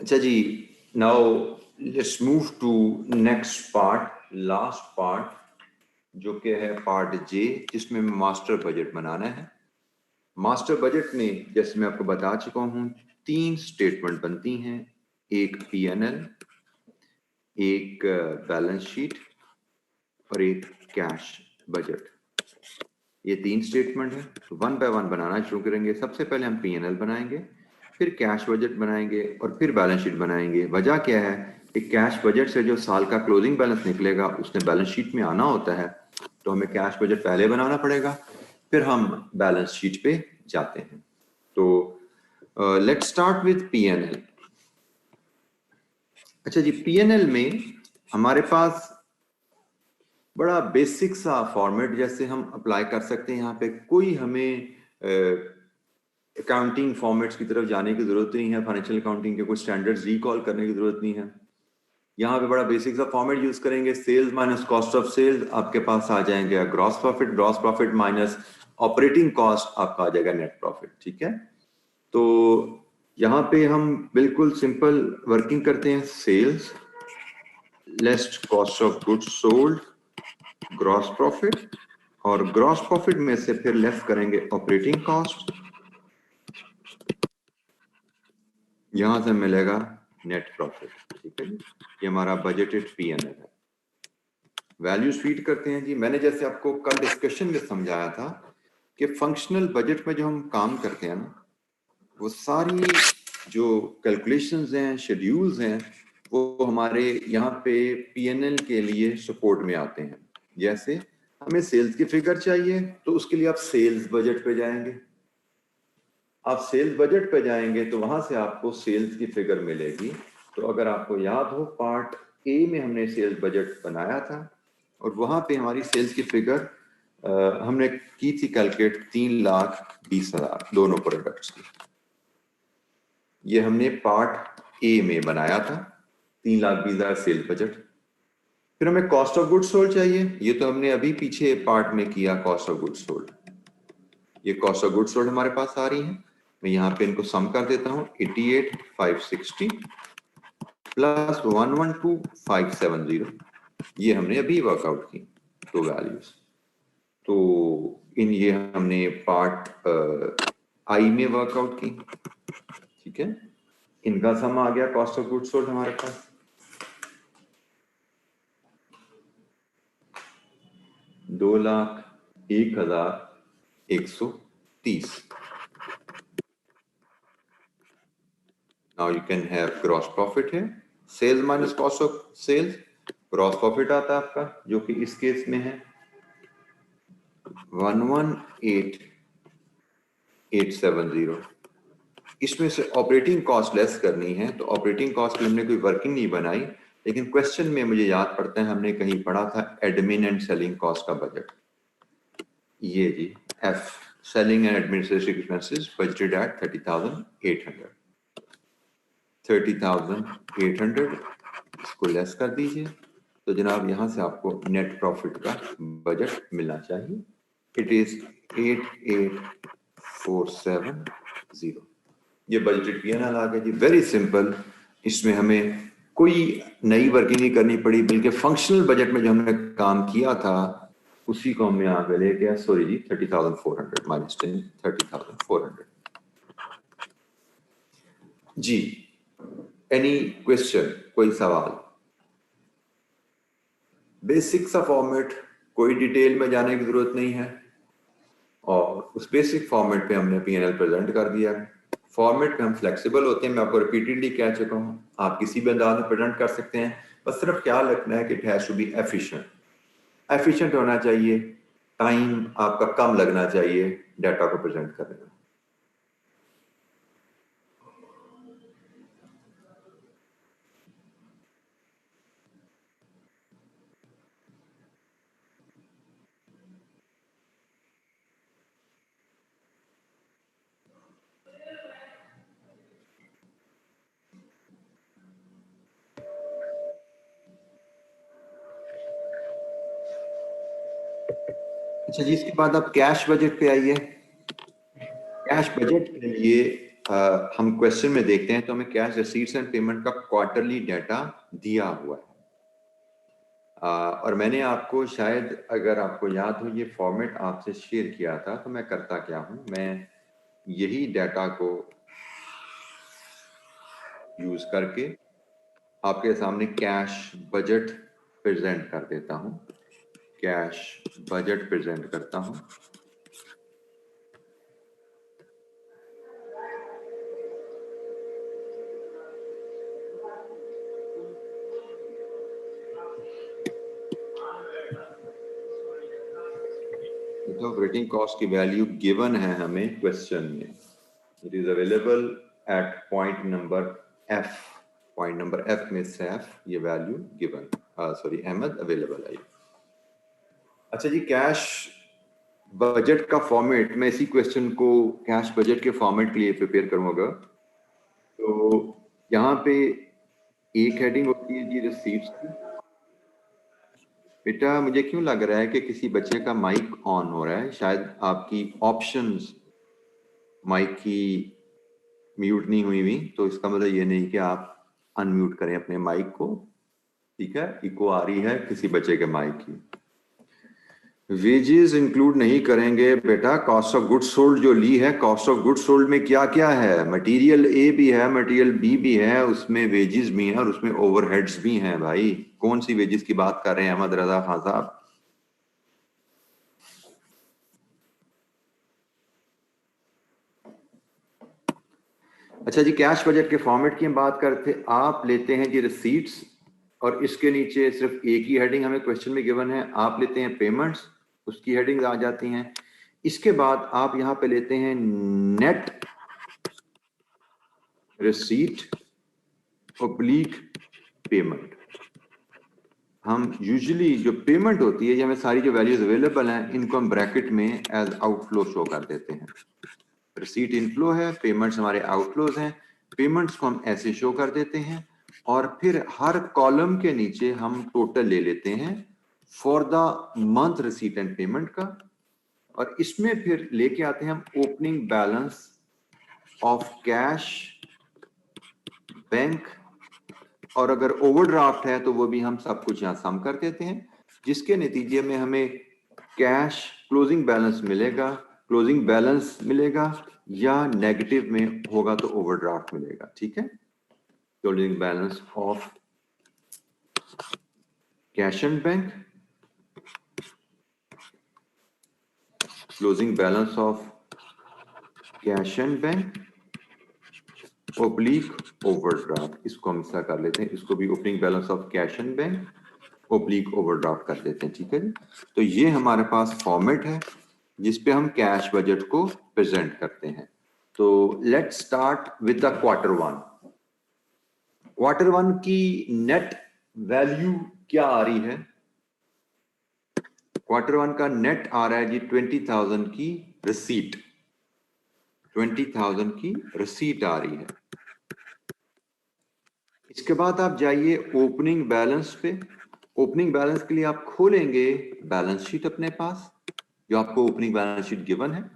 अच्छा जी, now let's move to next part, last part, जो कि है पार्ट जे, जिसमें मास्टर बजट बनाना है। मास्टर बजट में जैसे मैं आपको बता चुका हूं 3 स्टेटमेंट बनती हैं, एक पीएनएल, एक बैलेंस शीट और एक कैश बजट। ये 3 स्टेटमेंट है, तो वन बाय वन बनाना शुरू करेंगे। सबसे पहले हम पीएनएल बनाएंगे, फिर कैश बजट बनाएंगे और फिर बैलेंस शीट बनाएंगे। वजह क्या है कि कैश बजट से जो साल का क्लोजिंग बैलेंस निकलेगा उसने बैलेंस शीट में आना होता है, तो हमें कैश बजट पहले बनाना पड़ेगा, फिर हम बैलेंस शीट पे जाते हैं। तो लेट्स स्टार्ट विद पीएनएल। अच्छा जी, पीएनएल में हमारे पास बड़ा बेसिक सा फॉर्मेट जैसे हम अप्लाई कर सकते हैं। यहाँ पे कोई हमें अकाउंटिंग फॉर्मेट्स की तरफ जाने की जरूरत नहीं है, फाइनेंशियल अकाउंटिंग के कुछ स्टैंडर्ड्स रिकॉल करने की जरूरत नहीं है। यहाँ पे बड़ा बेसिक सा फॉर्मेट यूज करेंगे, sales minus cost of sales आपके पास आ जाएंगे gross profit, gross profit minus operating cost आपका आ जाएगा नेट प्रॉफिट। ठीक है, तो यहाँ पे हम बिल्कुल सिंपल वर्किंग करते हैं, sales less cost of goods sold gross profit, और ग्रॉस प्रॉफिट में से फिर लेस करेंगे ऑपरेटिंग कॉस्ट, यहां से मिलेगा नेट प्रॉफिट। ठीक है, ये हमारा बजटेड पीएनएल है। वैल्यूज फीड करते हैं जी। मैंने जैसे आपको कल डिस्कशन में समझाया था कि फंक्शनल बजट में जो हम काम करते हैं ना, वो सारी जो कैलकुलेशंस हैं, शेड्यूल्स हैं, वो हमारे यहाँ पे पीएनएल के लिए सपोर्ट में आते हैं। जैसे हमें सेल्स की फिगर चाहिए, तो उसके लिए आप सेल्स बजट पे जाएंगे। आप सेल्स बजट पे जाएंगे तो वहां से आपको सेल्स की फिगर मिलेगी। तो अगर आपको याद हो, पार्ट ए में हमने सेल्स बजट बनाया था और वहां पे हमारी सेल्स की फिगर हमने की थी कैलकुलेट 3,20,000 दोनों प्रोडक्ट्स की। ये हमने पार्ट ए में बनाया था, 3,20,000 सेल्स बजट। फिर हमें कॉस्ट ऑफ गुड्स सोल्ड चाहिए, ये तो हमने अभी पीछे पार्ट में किया कॉस्ट ऑफ गुड्स सोल्ड। ये कॉस्ट ऑफ गुड्स सोल्ड हमारे पास आ रही है, मैं यहाँ पे इनको सम कर देता हूँ, 88,560 प्लस 112,570, ये हमने अभी वर्कआउट की दो वैल्यूज। तो ये हमने पार्ट आई में वर्कआउट की। ठीक है, इनका सम आ गया कॉस्ट ऑफ गुड्स सोल्ड हमारे पास 2,01,130। Now you can have gross profit here, sales minus cost of sales, gross profit आता है आपका, जो कि इस केस में है 118,870। इसमें से ऑपरेटिंग कॉस्ट लेस करनी है, तो ऑपरेटिंग कॉस्ट की हमने कोई वर्किंग नहीं बनाई, लेकिन क्वेश्चन में मुझे याद पड़ता है हमने कहीं पढ़ा था एडमिन एंड सेलिंग कॉस्ट का बजट। ये जी F, selling and administrative expenses budgeted at 30,800। 30,800 इसको लेस कर दीजिए, तो जनाब यहां से आपको नेट प्रॉफिट का बजट मिलना चाहिए। It is 88,470। ये बजटेड पीएनएल आ गया जी, वेरी सिंपल। इसमें हमें कोई नई वर्किंग नहीं करनी पड़ी, बल्कि फंक्शनल बजट में जो हमने काम किया था उसी को हमने आगे ले गया। सॉरी जी, 30,400 माइनस 10, 30,400 जी। एनी क्वेश्चन, कोई सवाल? बेसिक सा फॉर्मेट, कोई डिटेल में जाने की जरूरत नहीं है, और उस बेसिक फॉर्मेट पे हमने पीएनएल प्रेजेंट कर दिया। फॉर्मेट पे हम फ्लेक्सिबल होते हैं, मैं आपको रिपीटेडली कह चुका हूं, आप किसी भी अंदाज में प्रेजेंट कर सकते हैं, बस सिर्फ ख्याल रखना है कि it has to be efficient. Efficient होना चाहिए, टाइम आपका कम लगना चाहिए डाटा को प्रेजेंट करने में। अच्छा जी, इसके बाद आप कैश बजट पे आइए। कैश बजट के लिए हम क्वेश्चन में देखते हैं तो हमें कैश रिसीट्स एंड पेमेंट का क्वार्टरली डाटा दिया हुआ है। और मैंने आपको शायद, अगर आपको याद हो, ये फॉर्मेट आपसे शेयर किया था। तो मैं करता क्या हूं, मैं यही डाटा को यूज करके आपके सामने कैश बजट प्रेजेंट कर देता हूं। कैश बजट प्रेजेंट करता हूं। तो ऑपरेटिंग कॉस्ट की वैल्यू गिवन है हमें क्वेश्चन में। It is available at point number F. Point number F में से एफ ये value given, sorry Ahmad, available है। अच्छा जी, कैश बजट का फॉर्मेट, मैं इसी क्वेश्चन को कैश बजट के फॉर्मेट के लिए प्रिपेयर करूंगा। तो यहाँ पे एक हेडिंग होती है जी रिसीट्स की। बेटा मुझे क्यों लग रहा है कि किसी बच्चे का माइक ऑन हो रहा है, शायद आपकी ऑप्शंस माइक की म्यूट नहीं हुई हुई, तो इसका मतलब ये नहीं कि आप अनम्यूट करें अपने माइक को। ठीक है, इको आ रही है किसी बच्चे के माइक की। वेजेस इंक्लूड नहीं करेंगे बेटा। कॉस्ट ऑफ गुड्स सोल्ड जो ली है, कॉस्ट ऑफ गुड्स सोल्ड में क्या क्या है? मटेरियल ए भी है, मटेरियल बी भी है, उसमें वेजेस भी हैं और उसमें ओवरहेड्स भी हैं। भाई कौन सी वेजेस की बात कर रहे हैं अहमद रजा खान साहब? अच्छा जी, कैश बजट के फॉर्मेट की हम बात करते। आप लेते हैं जी रिसीट्स, और इसके नीचे सिर्फ एक ही हेडिंग हमें क्वेश्चन में गिवन है। आप लेते हैं पेमेंट्स, उसकी हेडिंग्स आ जाती हैं। इसके बाद आप यहां पे लेते हैं नेट रिसीट ऑब्लिक पेमेंट। हम यूजुअली जो पेमेंट होती है, ये हमें सारी जो वैल्यूज अवेलेबल हैं, इनको हम ब्रैकेट में एज आउटफ्लो शो कर देते हैं। रिसीट इनफ्लो है, पेमेंट्स हमारे आउटफ्लोज हैं। पेमेंट्स को हम ऐसे शो कर देते हैं, और फिर हर कॉलम के नीचे हम टोटल ले लेते हैं for the month receipt and payment का, और इसमें फिर लेके आते हैं हम opening balance of cash, bank, और अगर ओवरड्राफ्ट है तो वो भी हम सब कुछ यहां सम कर देते हैं, जिसके नतीजे में हमें कैश क्लोजिंग बैलेंस मिलेगा। क्लोजिंग बैलेंस मिलेगा, या नेगेटिव में होगा तो ओवरड्राफ्ट मिलेगा। ठीक है, closing balance of cash and bank, closing balance of cash and bank oblique overdraft. इसको हम ऐसा कर लेते हैं, इसको भी opening balance of cash and bank oblique overdraft कर देते हैं। ठीक है जी, तो ये हमारे पास फॉर्मेट है जिसपे हम कैश बजट को प्रेजेंट करते हैं। तो let's start with the quarter one. Quarter one की नेट वैल्यू क्या आ रही है? क्वार्टर वन का नेट आ रहा है जी 20,000 की रिसीट। 20,000 की रिसीट आ रही है। इसके बाद आप जाइए ओपनिंग बैलेंस पे। ओपनिंग बैलेंस के लिए आप खोलेंगे बैलेंस शीट अपने पास, जो आपको ओपनिंग बैलेंस शीट गिवन है,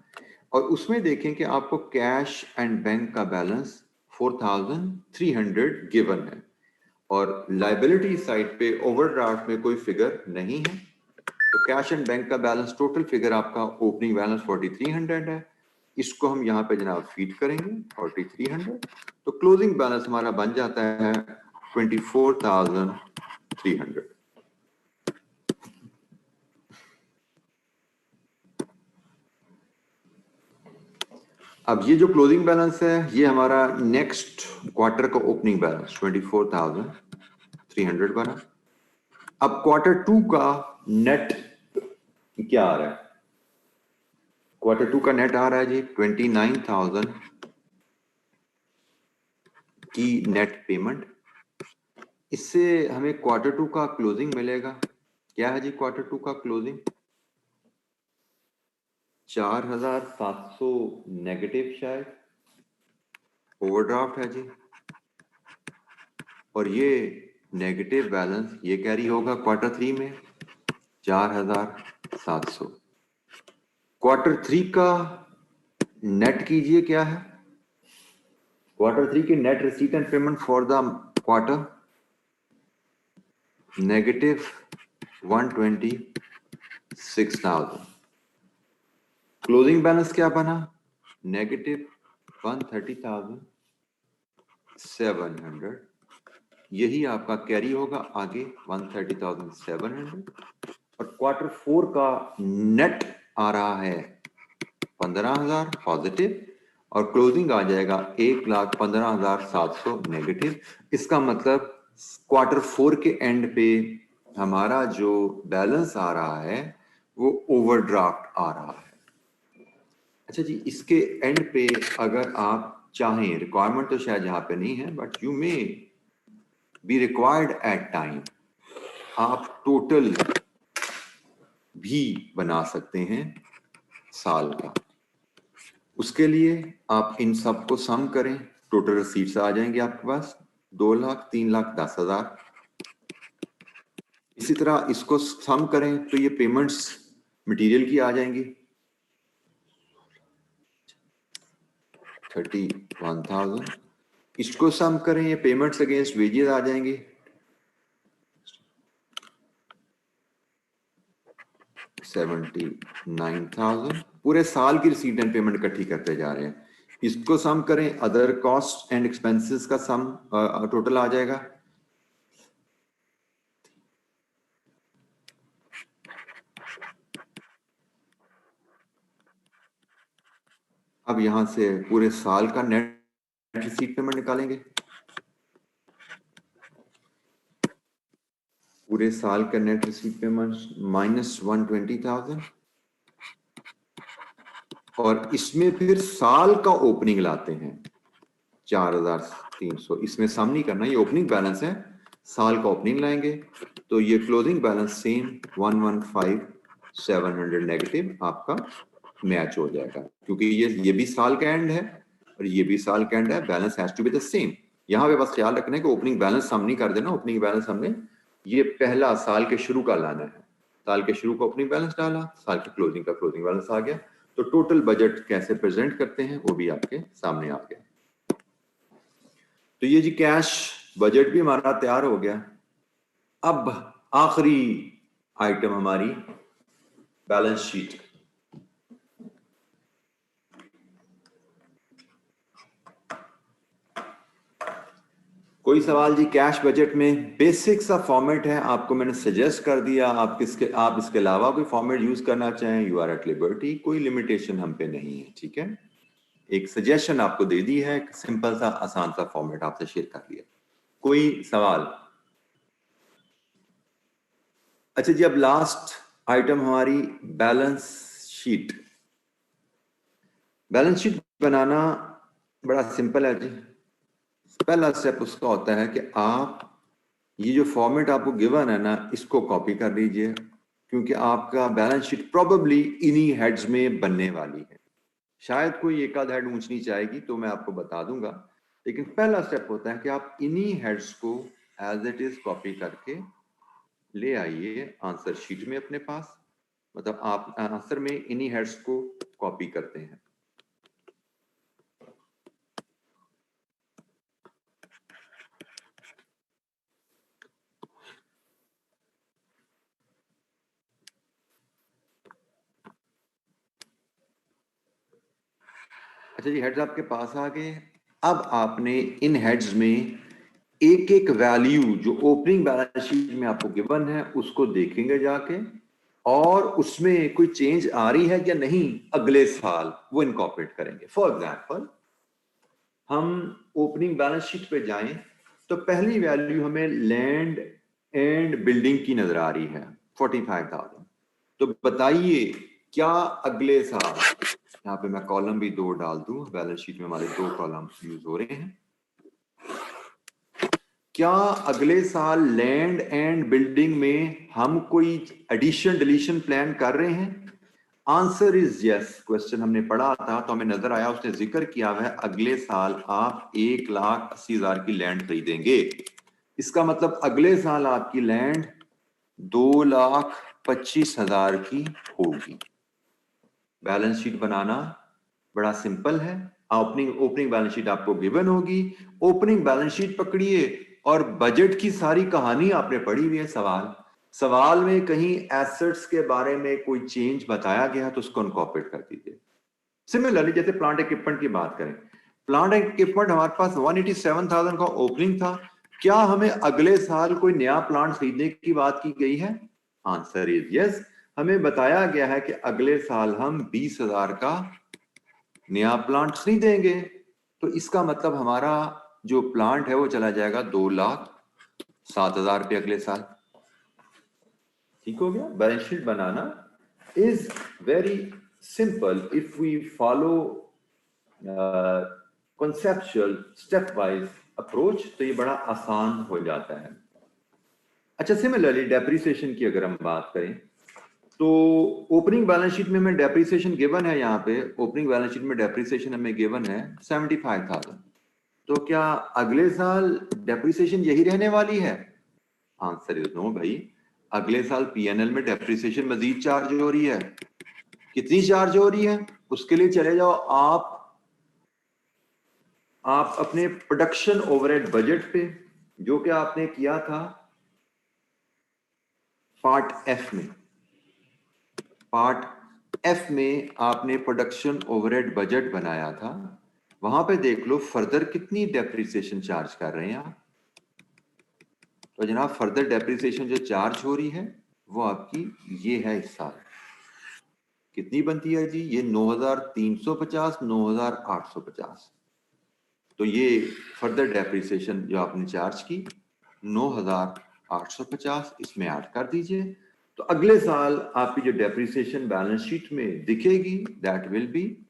और उसमें देखें कि आपको कैश एंड बैंक का बैलेंस 4,300 गिवन है, और लाइबिलिटी साइड पे ओवरड्राफ्ट में कोई फिगर नहीं है। तो कैश एंड बैंक का बैलेंस, टोटल फिगर आपका ओपनिंग बैलेंस 4,300 है। इसको हम यहाँ पे जनाब फीड करेंगे 4,300, तो क्लोजिंग बैलेंस हमारा बन जाता है 24,300। अब ये जो क्लोजिंग बैलेंस है, ये हमारा नेक्स्ट क्वार्टर का ओपनिंग बैलेंस 24,300 बना। अब क्वार्टर टू का नेट क्या आ रहा है? क्वार्टर टू का नेट आ रहा है जी 29,000 की नेट पेमेंट। इससे हमें क्वार्टर टू का क्लोजिंग मिलेगा। क्या है जी क्वार्टर टू का क्लोजिंग? 4,700 नेगेटिव, शायद ओवरड्राफ्ट है जी, और ये नेगेटिव बैलेंस ये कैरी होगा क्वार्टर थ्री में 4,700। क्वार्टर थ्री का नेट कीजिए क्या है? Q3 की net receipt and payment for the quarter -126,000। Closing balance क्या बना? -130,700। यही आपका कैरी होगा आगे 130,700। और Q4 का नेट आ रहा है 15,000 पॉजिटिव और क्लोजिंग आ जाएगा 1,15,700 नेगेटिव। इसका मतलब Q4 के एंड पे हमारा जो बैलेंस आ रहा है वो ओवरड्राफ्ट आ रहा है। अच्छा जी, इसके एंड पे अगर आप चाहें, रिक्वायरमेंट तो शायद यहाँ पे नहीं है, but you may be required at time, आप टोटल भी बना सकते हैं साल का। उसके लिए आप इन सब को सम करें, टोटल रिसीट्स आ जाएंगे आपके पास 2 लाख, 3 लाख 10,000। इसी तरह इसको सम करें तो ये पेमेंट्स मटेरियल की आ जाएंगी 31,000। इसको सम करें, ये पेमेंट्स अगेंस्ट वेजेस आ जाएंगे 79,000। पूरे साल की रिसीट एंड पेमेंट इकट्ठी करते जा रहे हैं। इसको सम करें, अदर कॉस्ट एंड एक्सपेंसेस का सम टोटल आ जाएगा अब यहां से पूरे साल का नेट रिसीट पेमेंट निकालेंगे। पूरे साल का नेट रिसीट पेमेंट -120,000 और इसमें फिर साल का ओपनिंग लाते हैं 4,300। इसमें सम नहीं करना, ये ओपनिंग बैलेंस है, साल का ओपनिंग लाएंगे तो ये क्लोजिंग बैलेंस सेम 115,700 नेगेटिव आपका मैच हो जाएगा, क्योंकि ये भी साल का एंड है और ये भी साल का एंड है। Balance has to be the same. यहां पे बस ख्याल रखना है कि ओपनिंग बैलेंस सम नहीं कर देना। ओपनिंग बैलेंस हमने ये पहला साल के शुरू का लाना है। साल के शुरू का ओपनिंग बैलेंस डाला, साल के क्लोजिंग का क्लोजिंग बैलेंस आ गया। तो टोटल बजट कैसे प्रेजेंट करते हैं वो भी आपके सामने आ गया। तो ये जी कैश बजट भी हमारा तैयार हो गया। अब आखिरी आइटम हमारी बैलेंस शीट। कोई सवाल जी? कैश बजट में बेसिक सा फॉर्मेट है, आपको मैंने सजेस्ट कर दिया। आप इसके अलावा कोई फॉर्मेट यूज करना चाहें, यू आर एट लिबर्टी, कोई लिमिटेशन हम पे नहीं है, ठीक है। एक सजेशन आपको दे दी है, एक सिंपल सा आसान सा फॉर्मेट आपसे शेयर कर लिया। कोई सवाल? अच्छा जी, अब लास्ट आइटम हमारी बैलेंस शीट। बैलेंस शीट बनाना बड़ा सिंपल है जी। पहला स्टेप उसका होता है कि आप ये जो फॉर्मेट आपको गिवन है ना, इसको कॉपी कर लीजिए, क्योंकि आपका बैलेंस शीट प्रोबेबली इन्हीं हेड्स में बनने वाली है। शायद कोई एक आध हेड ऊंच नीच आएगी तो मैं आपको बता दूंगा, लेकिन पहला स्टेप होता है कि आप इन्हीं हेड्स को एज इट इज कॉपी करके ले आइए आंसर शीट में अपने पास। मतलब आप आंसर में इन्हीं हेड्स को कॉपी करते हैं। अच्छा जी, हेड्स आपके पास आ गए। अब आपने इन हेड्स में एक एक वैल्यू जो ओपनिंग बैलेंस शीट में आपको गिवन है उसको देखेंगे जाके, और उसमें कोई चेंज आ रही है या नहीं अगले साल वो इनकॉर्पोरेट करेंगे। फॉर एग्जांपल, हम ओपनिंग बैलेंस शीट पे जाएं तो पहली वैल्यू हमें लैंड एंड बिल्डिंग की नजर आ रही है 45,000। तो बताइए क्या अगले साल, यहाँ पे मैं कॉलम भी 2 डाल दूं, बैलेंस शीट में हमारे 2 कॉलम यूज हो रहे हैं, क्या अगले साल लैंड एंड बिल्डिंग में हम कोई एडिशन डिलीशन प्लान कर रहे हैं? Answer is yes. क्वेश्चन हमने पढ़ा था तो हमें नजर आया, उसने जिक्र किया हुआ है अगले साल आप 1,80,000 की लैंड खरीदेंगे। इसका मतलब अगले साल आपकी लैंड 2,25,000 की होगी। बैलेंस शीट बनाना बड़ा सिंपल है, ओपनिंग बैलेंस शीट आपको गिवन होगी, ओपनिंग बैलेंस शीट पकड़िए और बजट की सारी कहानी आपने पढ़ी हुई है। सवाल में कहीं एसेट्स के बारे में कोई चेंज बताया गया तो उसको इनकॉर्पोरेट कर दीजिए। सिमिलरली जैसे प्लांट इक्विपमेंट की बात करें, प्लांट इक्विपमेंट हमारे पास 187,000 का ओपनिंग था, क्या हमें अगले साल कोई नया प्लांट खरीदने की बात की गई है? Answer is yes. हमें बताया गया है कि अगले साल हम 20,000 का नया प्लांट खरीदेंगे, तो इसका मतलब हमारा जो प्लांट है वो चला जाएगा 2,07,000 रुपये अगले साल। ठीक हो गया। बैलेंस शीट बनाना is very simple if we follow conceptual stepwise approach, तो ये बड़ा आसान हो जाता है। अच्छा, सिमिलरली डेप्रिसिएशन की अगर हम बात करें तो ओपनिंग बैलेंस शीट में हमें डेप्रिसिएशन गिवन है, यहाँ पे ओपनिंग बैलेंस शीट में डेप्रिसिएशन हमें गिवन है 75,000। तो क्या अगले साल डेप्रिसिएशन यही रहने वाली है? आंसर इज नो भाई, अगले साल पीएनएल में डेप्रिसिएशन मजीद चार्ज हो रही है। कितनी चार्ज हो रही है? उसके लिए चले जाओ आप अपने प्रोडक्शन ओवरहेड बजट पे, जो कि आपने किया था पार्ट एफ में आपने प्रोडक्शन ओवरहेड बजट बनाया था, वहां पे देख लो फर्दर कितनी डेप्रिसिएशन चार्ज कर रहे हैं आप। तो जनाब फर्दर डेप्रिसिएशन जो चार्ज हो रही है वो आपकी ये है इस साल, कितनी बनती है जी? ये 9,350, 9,850। तो ये फर्दर डेप्रिसिएशन जो आपने चार्ज की 9,850 इसमें ऐड कर दीजिए, तो अगले साल आपकी जो डेप्रिसिएशन बैलेंस शीट में दिखेगी दैट विल बी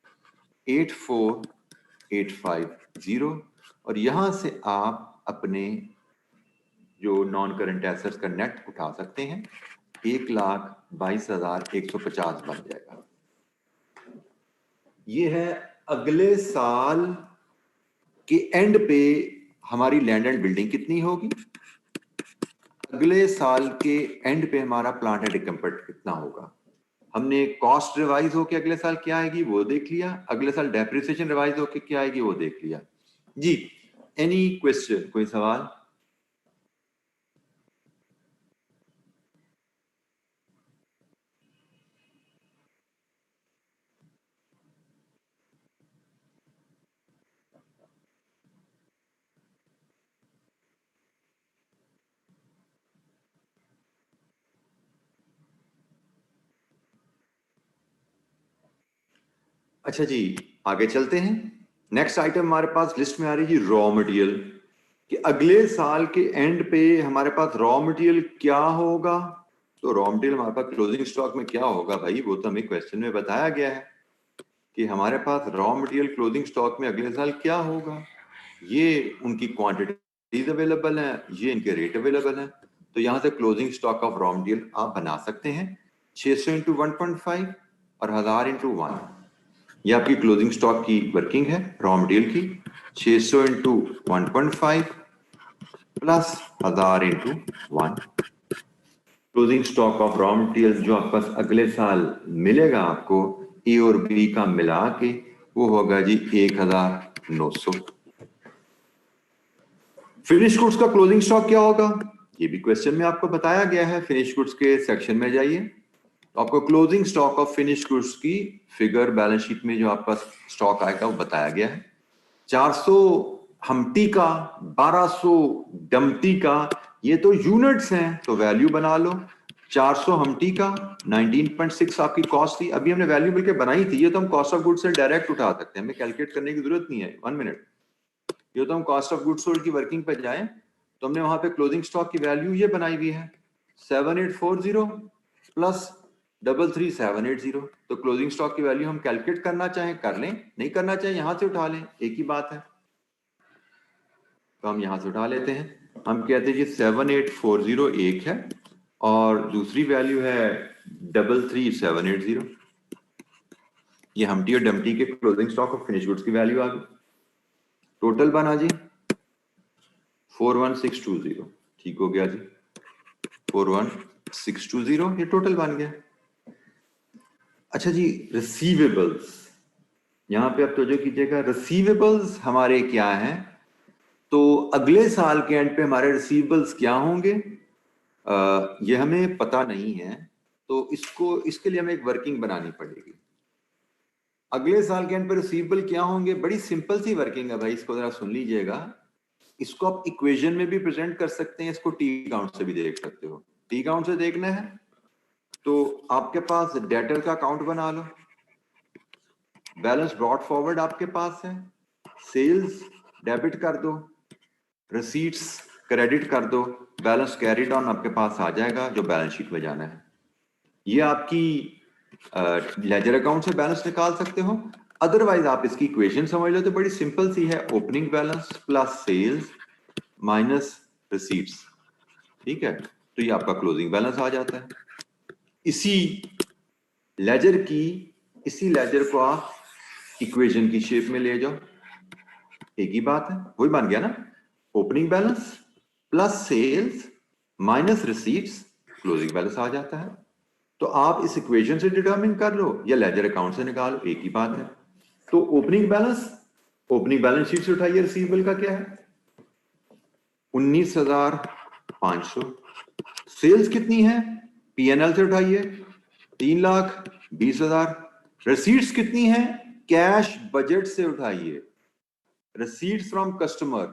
84,850। और यहां से आप अपने जो नॉन करंट एसेट्स का नेट उठा सकते हैं, 1,22,150 बन जाएगा। ये है अगले साल के एंड पे हमारी लैंड एंड बिल्डिंग कितनी होगी, अगले साल के एंड पे हमारा प्लांट एंड इक्विपमेंट कितना होगा। हमने कॉस्ट रिवाइज होके अगले साल क्या आएगी वो देख लिया, अगले साल डेप्रिसिएशन रिवाइज होके क्या आएगी वो देख लिया जी। एनी क्वेश्चन, कोई सवाल? अच्छा जी, आगे चलते हैं। नेक्स्ट आइटम हमारे पास लिस्ट में आ रही है रॉ मटेरियल, कि अगले साल के एंड पे हमारे पास रॉ मटेरियल क्या होगा। तो रॉ मटेरियल हमारे पास क्लोजिंग स्टॉक में क्या होगा भाई, वो तो हमें क्वेश्चन में बताया गया है कि हमारे पास रॉ मटेरियल क्लोजिंग स्टॉक में अगले साल क्या होगा। ये उनकी क्वांटिटीज अवेलेबल है, ये इनके रेट अवेलेबल है, तो यहां से closing stock of raw material आप बना सकते हैं 600 इंटू 1.5 और 1000 इंटू 1। ये आपकी क्लोजिंग स्टॉक की वर्किंग है रॉ मटेरियल की, 600 into 1.5 plus 1000 into 1। Closing stock of raw material जो आपके पास अगले साल मिलेगा आपको ए और बी का मिला के, वो होगा जी 1,900। फिनिश गुड्स का क्लोजिंग स्टॉक क्या होगा, ये भी क्वेश्चन में आपको बताया गया है। फिनिश गुड्स के सेक्शन में जाइए तो आपको closing stock of finish goods की फिगर बैलेंस शीट में जो आपका स्टॉक आएगा वो बताया गया है। 400 हमटी का, 1200 डम्टी का, ये तो यूनिट्स हैं तो वैल्यू बना लो। 400 हमटी का 19.6 आपकी कॉस्ट थी, अभी हमने वैल्यू मिलकर बनाई थी, ये तो हम कॉस्ट ऑफ गुड्स से डायरेक्ट उठा सकते हैं, हमें कैलकुलेट करने की जरूरत नहीं है। 1 मिनट, ये तो हम कॉस्ट ऑफ गुड्स सोल्ड की वर्किंग पे जाएं तो हमने वहां पे क्लोजिंग स्टॉक की वैल्यू ये बनाई हुई है 7840 प्लस 33780। तो क्लोजिंग स्टॉक की वैल्यू हम कैलकुलेट करना चाहें कर लें, नहीं करना चाहें यहां से उठा लें, एक ही बात है। तो हम यहां से उठा लेते हैं, हम कहते हैं कि 7840 एक है और दूसरी वैल्यू है 33780। ये हमटी और डम्टी के क्लोजिंग स्टॉक और फिनिश गुड्स की वैल्यू आ गई। टोटल बना जी 41620, ठीक हो गया जी 41620, ये टोटल बन गया। अच्छा जी, रिसीवेबल्स, यहाँ पे अब तो जो कीजिएगा, रिसीवेबल्स हमारे क्या हैं, तो अगले साल के एंड पे हमारे रिसीवेबल्स क्या होंगे ये हमें पता नहीं है, तो इसके लिए हमें एक वर्किंग बनानी पड़ेगी। अगले साल के एंड पे रिसीवेबल क्या होंगे, बड़ी सिंपल सी वर्किंग है भाई, इसको जरा सुन लीजिएगा। इसको आप इक्वेशन में भी प्रेजेंट कर सकते हैं, इसको टी काउंट से भी देख सकते हो। टी काउंट से देखना है तो आपके पास डेटर का अकाउंट बना लो, बैलेंस ब्रॉट फॉरवर्ड आपके पास है, सेल्स डेबिट कर दो, रिसीट्स क्रेडिट कर दो, बैलेंस कैरिड ऑन आपके पास आ जाएगा जो बैलेंस शीट में जाना है। ये आपकी लेजर अकाउंट से बैलेंस निकाल सकते हो। अदरवाइज आप इसकी इक्वेशन समझ लो तो बड़ी सिंपल सी है, opening balance plus sales minus receipts, ठीक है, तो ये आपका क्लोजिंग बैलेंस आ जाता है। इसी लेजर को आप इक्वेशन की शेप में ले जाओ, एक ही बात है, वही बन गया ना, opening balance plus sales minus receipts, closing balance आ जाता है। तो आप इस इक्वेशन से डिटरमिन कर लो या लेजर अकाउंट से निकालो, एक ही बात है। तो ओपनिंग बैलेंस शीट से उठाइए, रिसीवेबल का क्या है 19,500, सेल्स कितनी है पीएनएल से उठाइए 3,20,000, रिसीट्स कितनी है कैश बजट से उठाइए, रिसीट्स फ्रॉम कस्टमर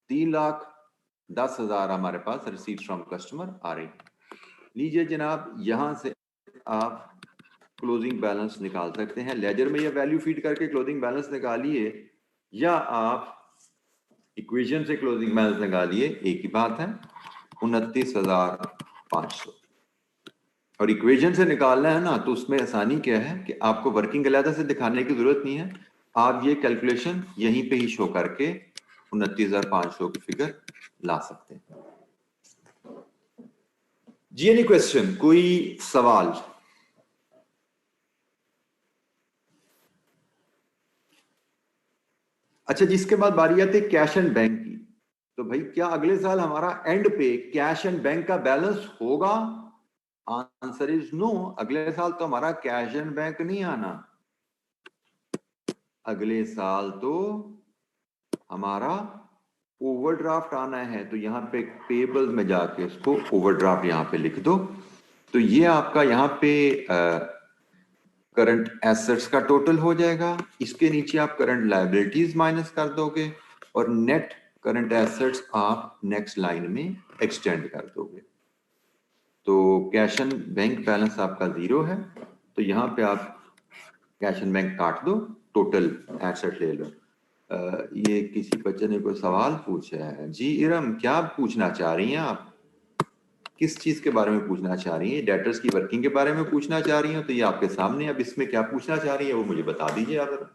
3,10,000 हमारे पास रिसीट्स फ्रॉम कस्टमर आ रही है। लीजिए जनाब, यहां से आप क्लोजिंग बैलेंस निकाल सकते हैं, लेजर में ये वैल्यू फीड करके क्लोजिंग बैलेंस निकालिए या आप इक्वेशन से क्लोजिंग बैलेंस निकालिए, एक ही बात है 29,500। और इक्वेशन से निकालना है ना, तो उसमें आसानी क्या है कि आपको वर्किंग अलग से दिखाने की जरूरत नहीं है, आप ये कैलकुलेशन यहीं पे ही शो करके 29,500 की फिगर ला सकते हैं। जी एनी क्वेश्चन, कोई सवाल? अच्छा, जिसके बाद बारी आती है कैश एंड बैंक की, तो भाई क्या अगले साल हमारा एंड पे कैश एंड बैंक का बैलेंस होगा? Answer is no. अगले साल तो हमारा कैश एंड बैंक नहीं आना, अगले साल तो हमारा ओवरड्राफ्ट आना है। तो यहाँ पे पेबल में जाके इसको ओवरड्राफ्ट यहाँ पे लिख दो। तो ये आपका यहाँ पे करंट एसेट्स का टोटल हो जाएगा, इसके नीचे आप करंट लायबिलिटीज माइनस कर दोगे और नेट करंट एसेट्स आप नेक्स्ट लाइन में एक्सटेंड कर दोगे। तो कैश एंड बैंक बैलेंस आपका 0 है, तो यहाँ पे आप कैश एंड बैंक काट दो, टोटल एसेट ले लो। ये किसी बच्चे ने कोई सवाल पूछा है। जी इरम, क्या पूछना चाह रही हैं आप? किस चीज के बारे में पूछना चाह रही हैं? डेटर्स की वर्किंग के बारे में पूछना चाह रही हैं? तो ये आपके सामने, अब इसमें क्या पूछना चाह रही है वो मुझे बता दीजिए आप।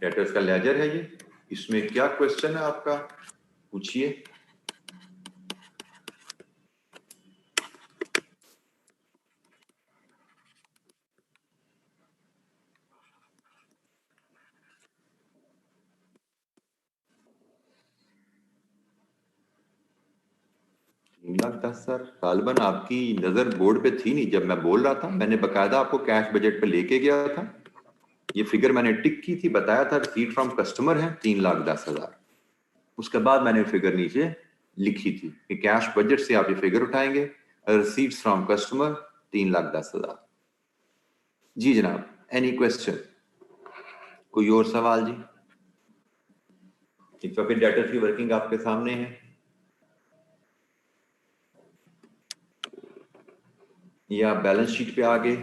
डेटर्स का लेजर है ये, इसमें क्या क्वेश्चन है आपका, पूछिए। सर गालबन आपकी नजर बोर्ड पे थी नहीं जब मैं बोल रहा था, मैंने बकायदा आपको कैश बजट पे लेके गया था, ये फिगर मैंने टिक की थी, बताया था रिसीट फ्रॉम कस्टमर है 3,10,000, उसके बाद मैंने फिगर नीचे लिखी थी कि कैश बजट से आप ये फिगर उठाएंगे, रिसीट्स फ्रॉम कस्टमर 3,10,000। जी जनाब, एनी क्वेश्चन, कोई और सवाल? जी एक फिर डेटर की वर्किंग आपके सामने है, ये आप बैलेंस शीट पे आ गए।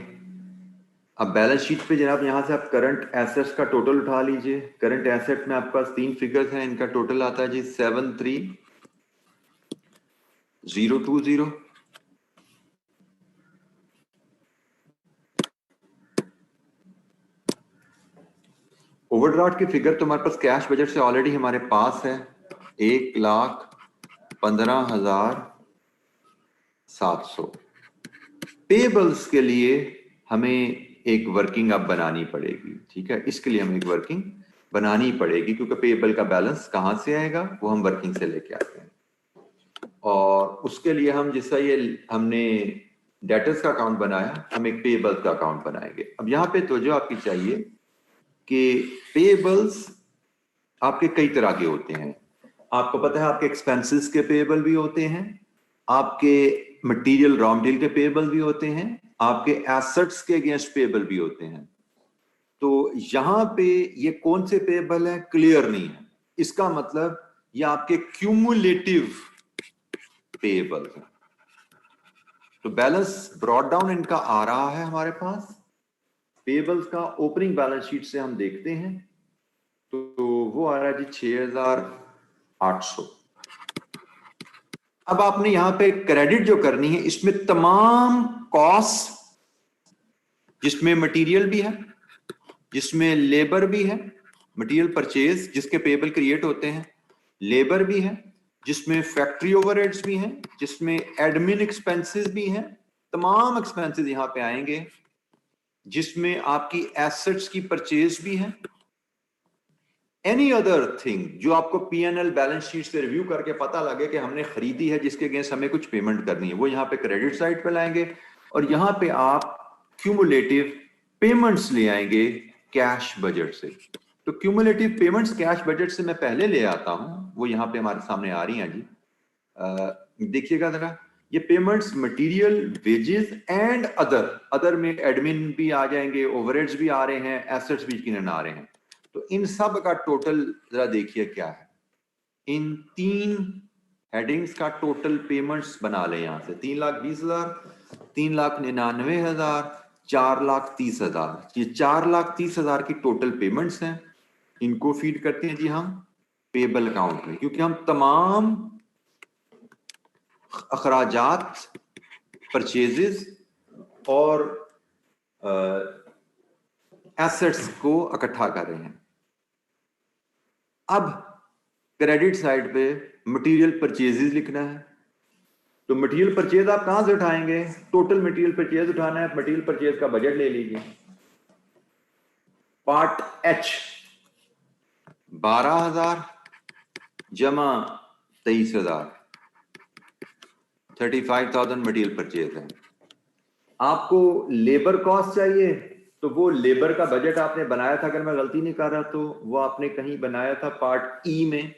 अब बैलेंस शीट पे जनाब यहां से आप करंट एसेट्स का टोटल उठा लीजिए। करंट एसेट में आपके पास 3 फिगर्स हैं, इनका टोटल आता है जी 73,020। ओवरड्राफ्ट की फिगर तो हमारे पास कैश बजट से ऑलरेडी हमारे पास है 1,15,700। पेबल्स के लिए हमें एक वर्किंग अब बनानी पड़ेगी, ठीक है, इसके लिए हमें एक वर्किंग बनानी पड़ेगी क्योंकि पेबल का बैलेंस कहां से आएगा वो हम वर्किंग से लेके आते हैं। और उसके लिए हम जैसा ये हमने डेटर्स का अकाउंट बनाया, हम एक पेबल्स का अकाउंट बनाएंगे। अब यहाँ पे तो जो आपकी चाहिए कि पेबल्स आपके कई तरह के होते हैं। आपको पता है आपके एक्सपेंसेस के पेबल भी होते हैं, आपके मटेरियल रॉ मटेरियल के पेबल भी होते हैं, आपके एसेट्स के अगेंस्ट पेबल भी होते हैं। तो यहां पे ये कौन से पेबल है क्लियर नहीं है, इसका मतलब ये आपके क्यूमुलेटिव पेबल है। तो बैलेंस ब्रॉट डाउन इनका आ रहा है हमारे पास, पेबल्स का ओपनिंग बैलेंस शीट से हम देखते हैं तो वो आ रहा है जी 6800। अब आपने यहां पे क्रेडिट जो करनी है, इसमें तमाम कॉस्ट, जिसमें मटेरियल भी है, जिसमें लेबर भी है, मटेरियल परचेज जिसके पेबल क्रिएट होते हैं, लेबर भी है, जिसमें फैक्ट्री ओवरहेड्स भी हैं, जिसमें एडमिन एक्सपेंसेस भी हैं, तमाम एक्सपेंसेस यहां पे आएंगे, जिसमें आपकी एसेट्स की परचेज भी है, एनी अदर थिंग जो आपको पीएनएल बैलेंस शीट से रिव्यू करके पता लगे कि हमने खरीदी है जिसके अगेंस्ट हमें कुछ पेमेंट करनी है, वो यहाँ पे क्रेडिट साइड पे लाएंगे और यहाँ पे आप क्यूमुलेटिव पेमेंट्स ले आएंगे कैश बजट से। तो क्यूमुलेटिव पेमेंट्स कैश बजट से मैं पहले ले आता हूं, वो यहाँ पे हमारे सामने आ रही हैं जी। देखिएगा जरा, ये payments material, wages and other में एडमिन भी आ जाएंगे, ओवरहेड्स भी आ रहे हैं, एसेट्स भी यकीनन आ रहे हैं। तो इन सब का टोटल जरा देखिए क्या है, इन 3 हेडिंग्स का टोटल पेमेंट्स बना ले यहां से, 3,20,000, 3,99,000, 4,30,000। ये 4,30,000 की टोटल पेमेंट्स हैं, इनको फीड करते हैं जी हम पेबल अकाउंट में, क्योंकि हम तमाम अखराजात, परचेजेस और एसेट्स को इकट्ठा कर रहे हैं। अब क्रेडिट साइड पे मटेरियल परचेजेस लिखना है, तो मटेरियल परचेज आप कहां से उठाएंगे, टोटल मटेरियल परचेज उठाना है, मटेरियल परचेज का बजट ले लीजिए। पार्ट एच 12,000 जमा 23,000, 35,000 मटेरियल परचेज है। आपको लेबर कॉस्ट चाहिए, तो वो लेबर का बजट आपने बनाया था, अगर मैं गलती नहीं कर रहा तो वो आपने कहीं बनाया था पार्ट ई में,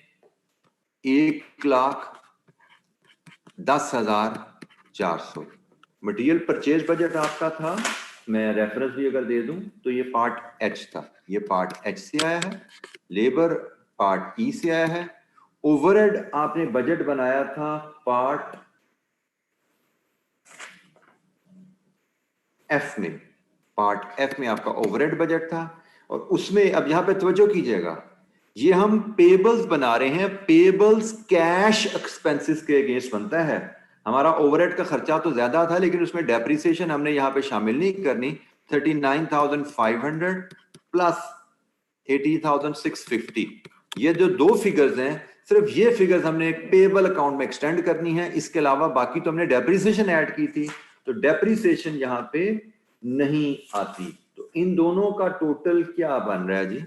1,10,400 मटेरियल परचेज बजट आपका था। मैं रेफरेंस भी अगर दे दूं तो ये पार्ट एच था, ये पार्ट एच से आया है, लेबर पार्ट ई से आया है, ओवरहेड आपने बजट बनाया था पार्ट एफ में, पार्ट एफ में आपका ओवरहेड बजट था, और उसमें अब यहां पे तवज्जो कीजिएगा, ये हम पेबल्स बना रहे हैं, पेबल्स कैश एक्सपेंसेस के अगेंस्ट बनता है। हमारा ओवरहेड का खर्चा तो ज्यादा था, लेकिन उसमें डेप्रिसिएशन हमने यहां पे शामिल नहीं करनी। 39,500 प्लस 80,650, ये जो दो फिगर्स हैं, सिर्फ ये फिगर्स हमने एक पेबल अकाउंट में एक्सटेंड करनी है, इसके अलावा बाकी तो हमने डेप्रिसिएशन ऐड की थी, तो डेप्रिसिएशन यहां पे नहीं आती। तो इन दोनों का टोटल क्या बन रहा है जी,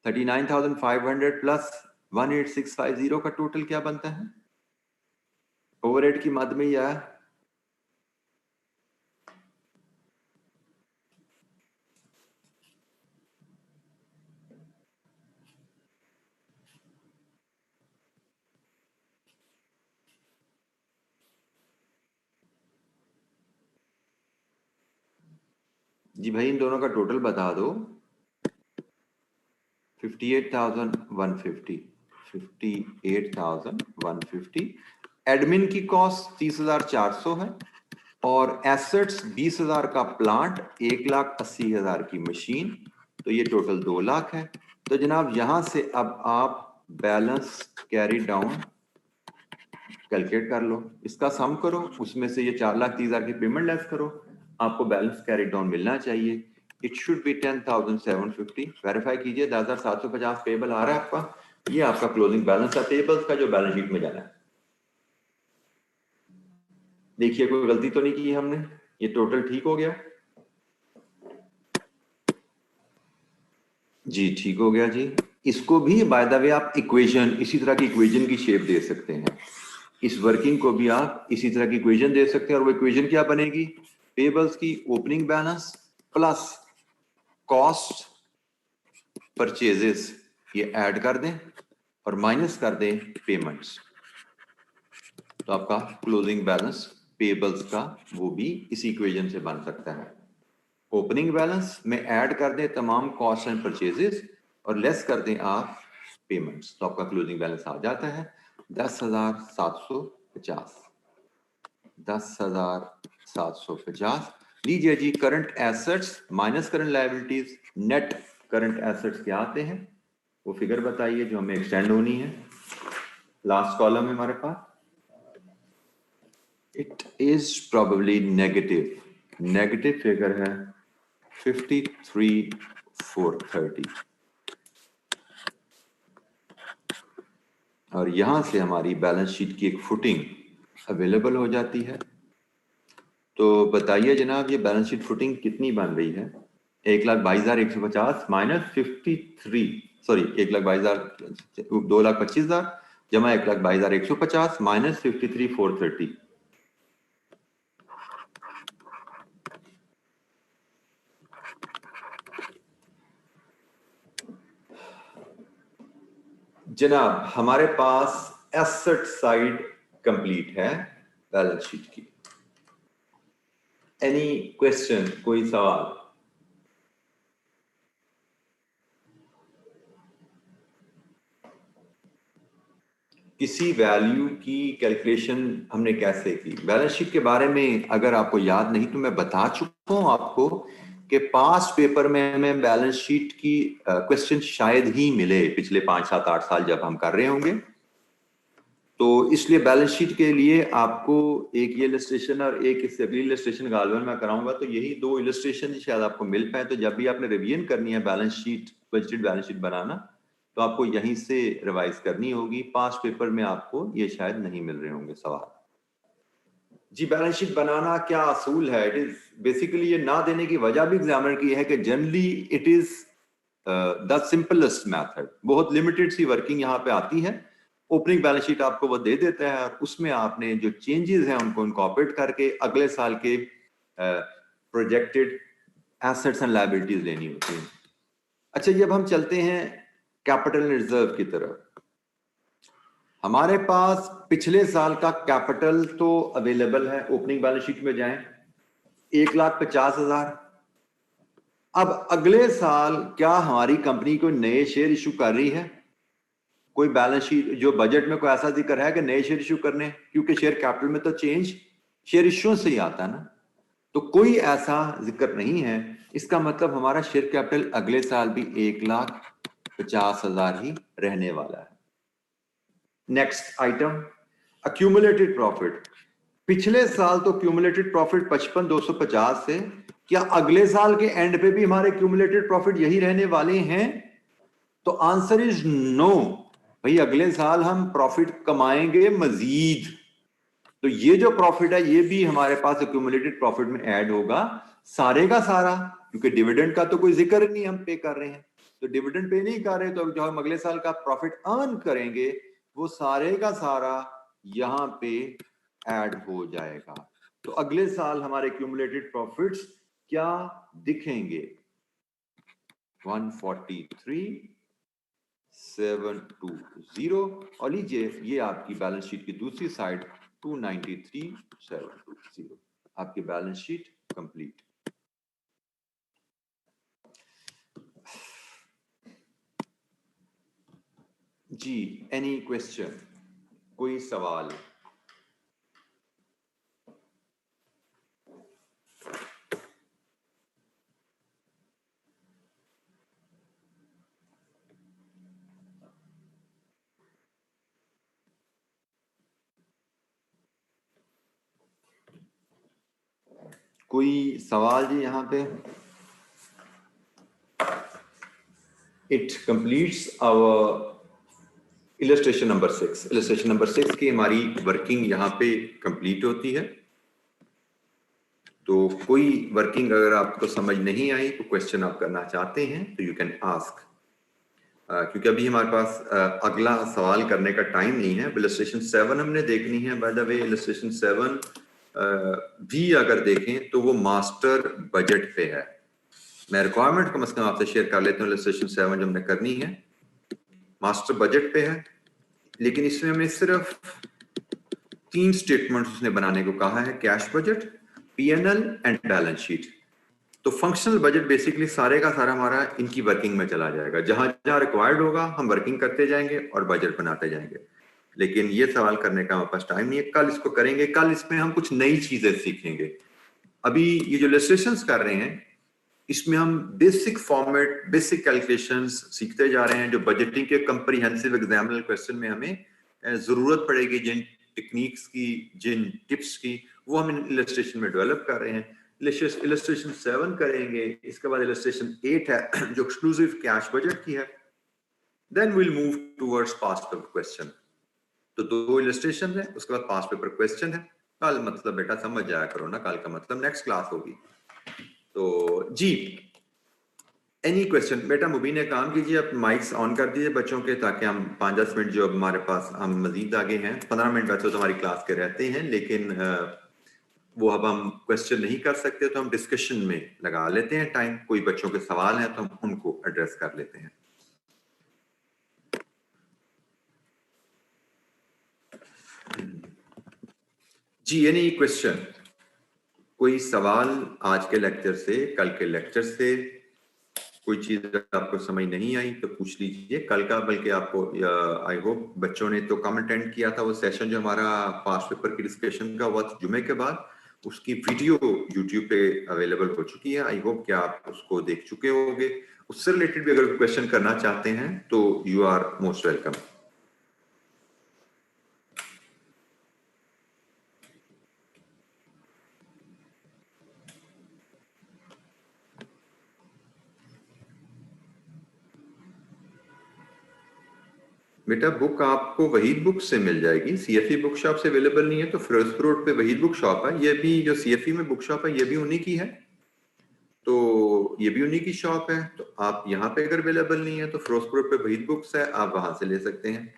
39,500 प्लस 18,650 का टोटल क्या बनता है, ओवरहेड की मद में ही आया। जी भाई इन दोनों का टोटल बता दो, 58,150, 58,150। एडमिन की कॉस्ट 30,400 है, और एसेट्स 20,000 का प्लांट, 1,80,000 की मशीन, तो ये टोटल 2 लाख है। तो जनाब यहां से अब आप बैलेंस कैरी डाउन कैलकुलेट कर लो, इसका सम करो, उसमें से ये 4,30,000 की पेमेंट लेस करो, आपको बैलेंस कैरी डाउन मिलना चाहिए। It should be 10,750। वेरीफाई कीजिए, 10,750 पेबल आ रहा है आपका, ये आपका क्लोजिंग बैलेंस है पेबल्स का, जो बैलेंस शीट में जाना है। देखिए कोई गलती तो नहीं की हमने, ये टोटल ठीक हो गया जी, ठीक हो गया जी। इसको भी बाय द वे आप इक्वेशन, इसी तरह की इक्वेशन की शेप दे सकते हैं। इस वर्किंग को भी आप इसी तरह की इक्वेशन दे सकते हैं, और वो इक्वेशन क्या बनेगी, पेबल्स की opening balance plus cost purchases ये ऐड कर दें और माइनस कर दें पेमेंट्स, तो आपका क्लोजिंग बैलेंस पेबल्स का वो भी इसी इक्वेशन से बन सकता है। ओपनिंग बैलेंस में ऐड कर दें तमाम कॉस्ट एंड परचेजेस और लेस कर दें आप पेमेंट्स, तो आपका क्लोजिंग बैलेंस आ जाता है 10,750। 10,750। लीजिए जी, current assets minus current liabilities, net current assets क्या आते हैं, वो फिगर बताइए जो हमें एक्सटेंड होनी है। लास्ट कॉलम है हमारे पास, it is probably negative, negative figure है 53,430, और यहां से हमारी बैलेंस शीट की एक फुटिंग अवेलेबल हो जाती है। तो बताइए जनाब, ये बैलेंस शीट फुटिंग कितनी बन रही है, 1,22,150 माइनस 53, सॉरी 2,25,000 जमा 1,22,150 माइनस 53,430। जनाब हमारे पास एसेट साइड कंप्लीट है बैलेंस शीट की। एनी क्वेश्चन, कोई सवाल? किसी वैल्यू की कैलकुलेशन हमने कैसे की, बैलेंस शीट के बारे में अगर आपको याद नहीं तो मैं बता चुका हूं आपको कि पास्ट पेपर में हमें बैलेंस शीट की क्वेश्चन शायद ही मिले पिछले 5, 7, 8 साल जब हम कर रहे होंगे। तो इसलिए बैलेंस शीट के लिए आपको एक ये इलस्ट्रेशन और एक इससे अगली इलस्ट्रेशन गालवन में कराऊंगा, तो यही 2 इलस्ट्रेशन शायद आपको मिल पाए। तो जब भी आपने रिवीजन करनी है balance sheet, budgeted balance sheet बनाना, तो आपको यहीं से रिवाइज करनी होगी। पास्ट पेपर में आपको ये शायद नहीं मिल रहे होंगे सवाल। जी, बैलेंस शीट बनाना क्या असूल है, इट इज बेसिकली, ये ना देने की वजह भी एग्जामिनर की है कि generally it is the simplest method, बहुत लिमिटेड सी वर्किंग यहाँ पे आती है। ओपनिंग बैलेंस शीट आपको वो दे देता है और उसमें आपने जो चेंजेस हैं उनको इनकॉर्पोरेट करके अगले साल के प्रोजेक्टेड एसेट्स एंड लायबिलिटीज लेनी होती हैं। अच्छा, जब हम चलते हैं कैपिटल रिजर्व की तरफ, हमारे पास पिछले साल का कैपिटल तो अवेलेबल है, ओपनिंग बैलेंस शीट में जाएं 1,50,000। अब अगले साल क्या हमारी कंपनी को नए शेयर इशू कर रही है? कोई बैलेंस शीट जो बजट में कोई ऐसा जिक्र है कि नए शेयर इशू करने, क्योंकि शेयर कैपिटल में तो चेंज शेयर इशू से ही आता है ना, तो कोई ऐसा जिक्र नहीं है। इसका मतलब हमारा शेयर कैपिटल अगले साल भी 1,50,000 ही रहने वाला है। Next item, accumulated profit. पिछले साल तो क्यूमुलेटेड प्रॉफिट 55,250 से, क्या अगले साल के एंड पे भी हमारे क्यूमुलेटेड प्रॉफिट यही रहने वाले हैं? तो आंसर इज नो भाई, अगले साल हम प्रॉफिट कमाएंगे मजीद। तो ये जो प्रॉफिट है ये भी हमारे पास एक्यूमुलेटेड प्रॉफिट में ऐड होगा, सारे का सारा, क्योंकि डिविडेंड का तो कोई जिक्र नहीं हम पे कर रहे हैं, तो डिविडेंड पे नहीं कर रहे, तो जो हम अगले साल का प्रॉफिट अर्न करेंगे वो सारे का सारा यहां पे ऐड हो जाएगा। तो अगले साल हमारे क्यूमुलेटेड प्रॉफिट्स क्या दिखेंगे? 143,720, और लीजिए ये आपकी बैलेंस शीट की दूसरी साइड 293,720, आपकी बैलेंस शीट कंप्लीट। जी, एनी क्वेश्चन, कोई सवाल? कोई सवाल जी यहाँ पे? It completes our illustration number 6। Illustration number 6 की हमारी वर्किंग यहाँ पे कंप्लीट होती है। तो कोई वर्किंग अगर आपको समझ नहीं आई, तो क्वेश्चन आप करना चाहते हैं तो यू कैन आस्क। क्योंकि अभी हमारे पास अगला सवाल करने का टाइम नहीं है। इलस्ट्रेशन 7 हमने देखनी है। बाय द वे इलस्ट्रेशन 7 भी अगर देखें तो वो मास्टर बजट पे है। मैं रिक्वायरमेंट कम से कम आपसे शेयर कर लेता हूँ। इलस्ट्रेशन 7 जो हमने करनी है मास्टर बजट पे है, लेकिन इसमें हमें सिर्फ 3 स्टेटमेंट्स उसने बनाने को कहा है, cash budget, PNL and balance sheet. तो फंक्शनल बजट बेसिकली सारे का सारा हमारा इनकी वर्किंग में चला जाएगा। जहां जहां रिक्वायर्ड होगा हम वर्किंग करते जाएंगे और बजट बनाते जाएंगे। लेकिन ये सवाल करने का हमारे पास टाइम नहीं है, कल इसको करेंगे। कल इसमें हम कुछ नई चीजें सीखेंगे। अभी ये जो इलस्ट्रेशंस कर रहे हैं इसमें हम बेसिक फॉर्मेट, बेसिक कैलकुलेशंस सीखते जा रहे हैं, जो बजटिंग के कंप्रीहेंसिव एग्जामिनर क्वेश्चन में हमें जरूरत पड़ेगी। जिन टेक्निक्स की, जिन टिप्स की, वो हम इलस्ट्रेशन में डेवलप कर रहे हैं। इलस्ट्रेशन 7 करेंगे, इसके बाद इलस्ट्रेशन 8 है जो एक्सक्लूसिव कैश बजट की है। Then will move towards past paper question. तो 2 इलस्ट्रेशन है, उसके बाद पास्ट पेपर क्वेश्चन है। कल मतलब बेटा समझ जाया करो ना, कल का मतलब नेक्स्ट क्लास होगी। तो जी, एनी क्वेश्चन? बेटा मुबीन ने काम कीजिए, आप माइक्स ऑन कर दीजिए बच्चों के, ताकि हम 5-10 मिनट जो अब हमारे पास हम मजीद आगे हैं, 15 मिनट वैसे तो हमारी क्लास के रहते हैं, लेकिन वो अब हम क्वेश्चन नहीं कर सकते तो हम डिस्कशन में लगा लेते हैं टाइम। कोई बच्चों के सवाल हैं तो हम उनको एड्रेस कर लेते हैं। जी, एनी क्वेश्चन? कोई सवाल आज के लेक्चर से, कल के लेक्चर से? कोई चीज आपको समझ नहीं आई तो पूछ लीजिए कल का। बल्कि आपको आई होप बच्चों ने तो कम अटेंड किया था वो सेशन जो हमारा पास्ट पेपर की डिस्कशन का हुआ जुमे के बाद, उसकी वीडियो यूट्यूब पे अवेलेबल हो चुकी है। आई होप कि आप उसको देख चुके होंगे। उससे रिलेटेड भी अगर क्वेश्चन करना चाहते हैं तो यू आर मोस्ट वेलकम। बेटा बुक आपको वहीद बुक से मिल जाएगी। सीएफई बुक शॉप से अवेलेबल नहीं है तो फिरोजपुर रोड पे वहीद बुक शॉप है। ये भी जो सीएफई में बुक शॉप है ये भी उन्हीं की है, तो ये भी उन्हीं की शॉप है। तो आप यहाँ पे अगर अवेलेबल नहीं है तो फिरोजपुर पे वहीद बुक्स है, आप वहां से ले सकते हैं।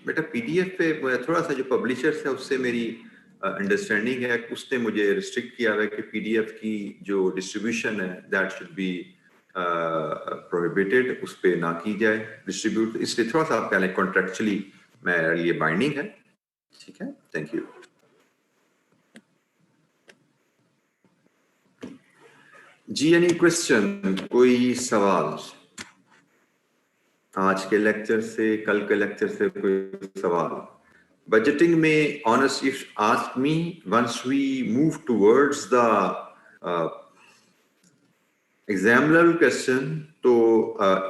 बेटा पीडीएफ पे थोड़ा सा जो पब्लिशर्स है उससे मेरी अंडरस्टैंडिंग है, उसने मुझे रिस्ट्रिक्ट किया हुआ है कि पीडीएफ की जो डिस्ट्रीब्यूशन है दैट शुड बी प्रोहिबिटेड, उस पे ना की जाए डिस्ट्रीब्यूट। इसलिए थोड़ा सा आप कह लें कॉन्ट्रेक्चुअली मेरे लिए बाइंडिंग है। ठीक है, थैंक यू। जी, एनी क्वेश्चन? कोई सवाल आज के लेक्चर से, कल के लेक्चर से? कोई सवाल? Budgeting में honestly ask me once we move towards the exam level question, तो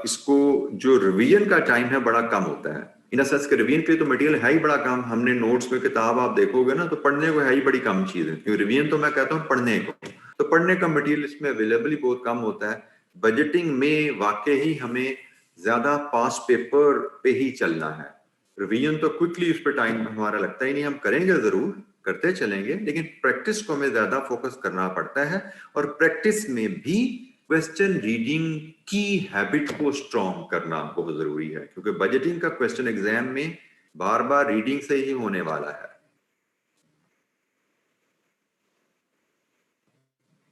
इसको जो रिवीजन का टाइम है बड़ा कम होता है। इन सेंस के रिवीजन के लिए तो मटेरियल है ही बड़ा कम। हमने नोट्स में किताब आप देखोगे ना तो पढ़ने को है ही बड़ी कम चीज है, क्योंकि रिवीजन तो मैं कहता हूँ पढ़ने को, तो पढ़ने का मटेरियल इसमें अवेलेबल ही बहुत कम होता है। बजटिंग में वाकई ही हमें ज्यादा पास पेपर पे ही चलना है। रिवीजन तो क्विकली उस पर टाइम हमारा लगता ही नहीं। हम करेंगे जरूर, करते चलेंगे, लेकिन प्रैक्टिस को हमें ज्यादा फोकस करना पड़ता है। और प्रैक्टिस में भी क्वेश्चन रीडिंग की हैबिट को स्ट्रॉन्ग करना बहुत जरूरी है, क्योंकि बजटिंग का क्वेश्चन एग्जाम में बार बार रीडिंग से ही होने वाला है।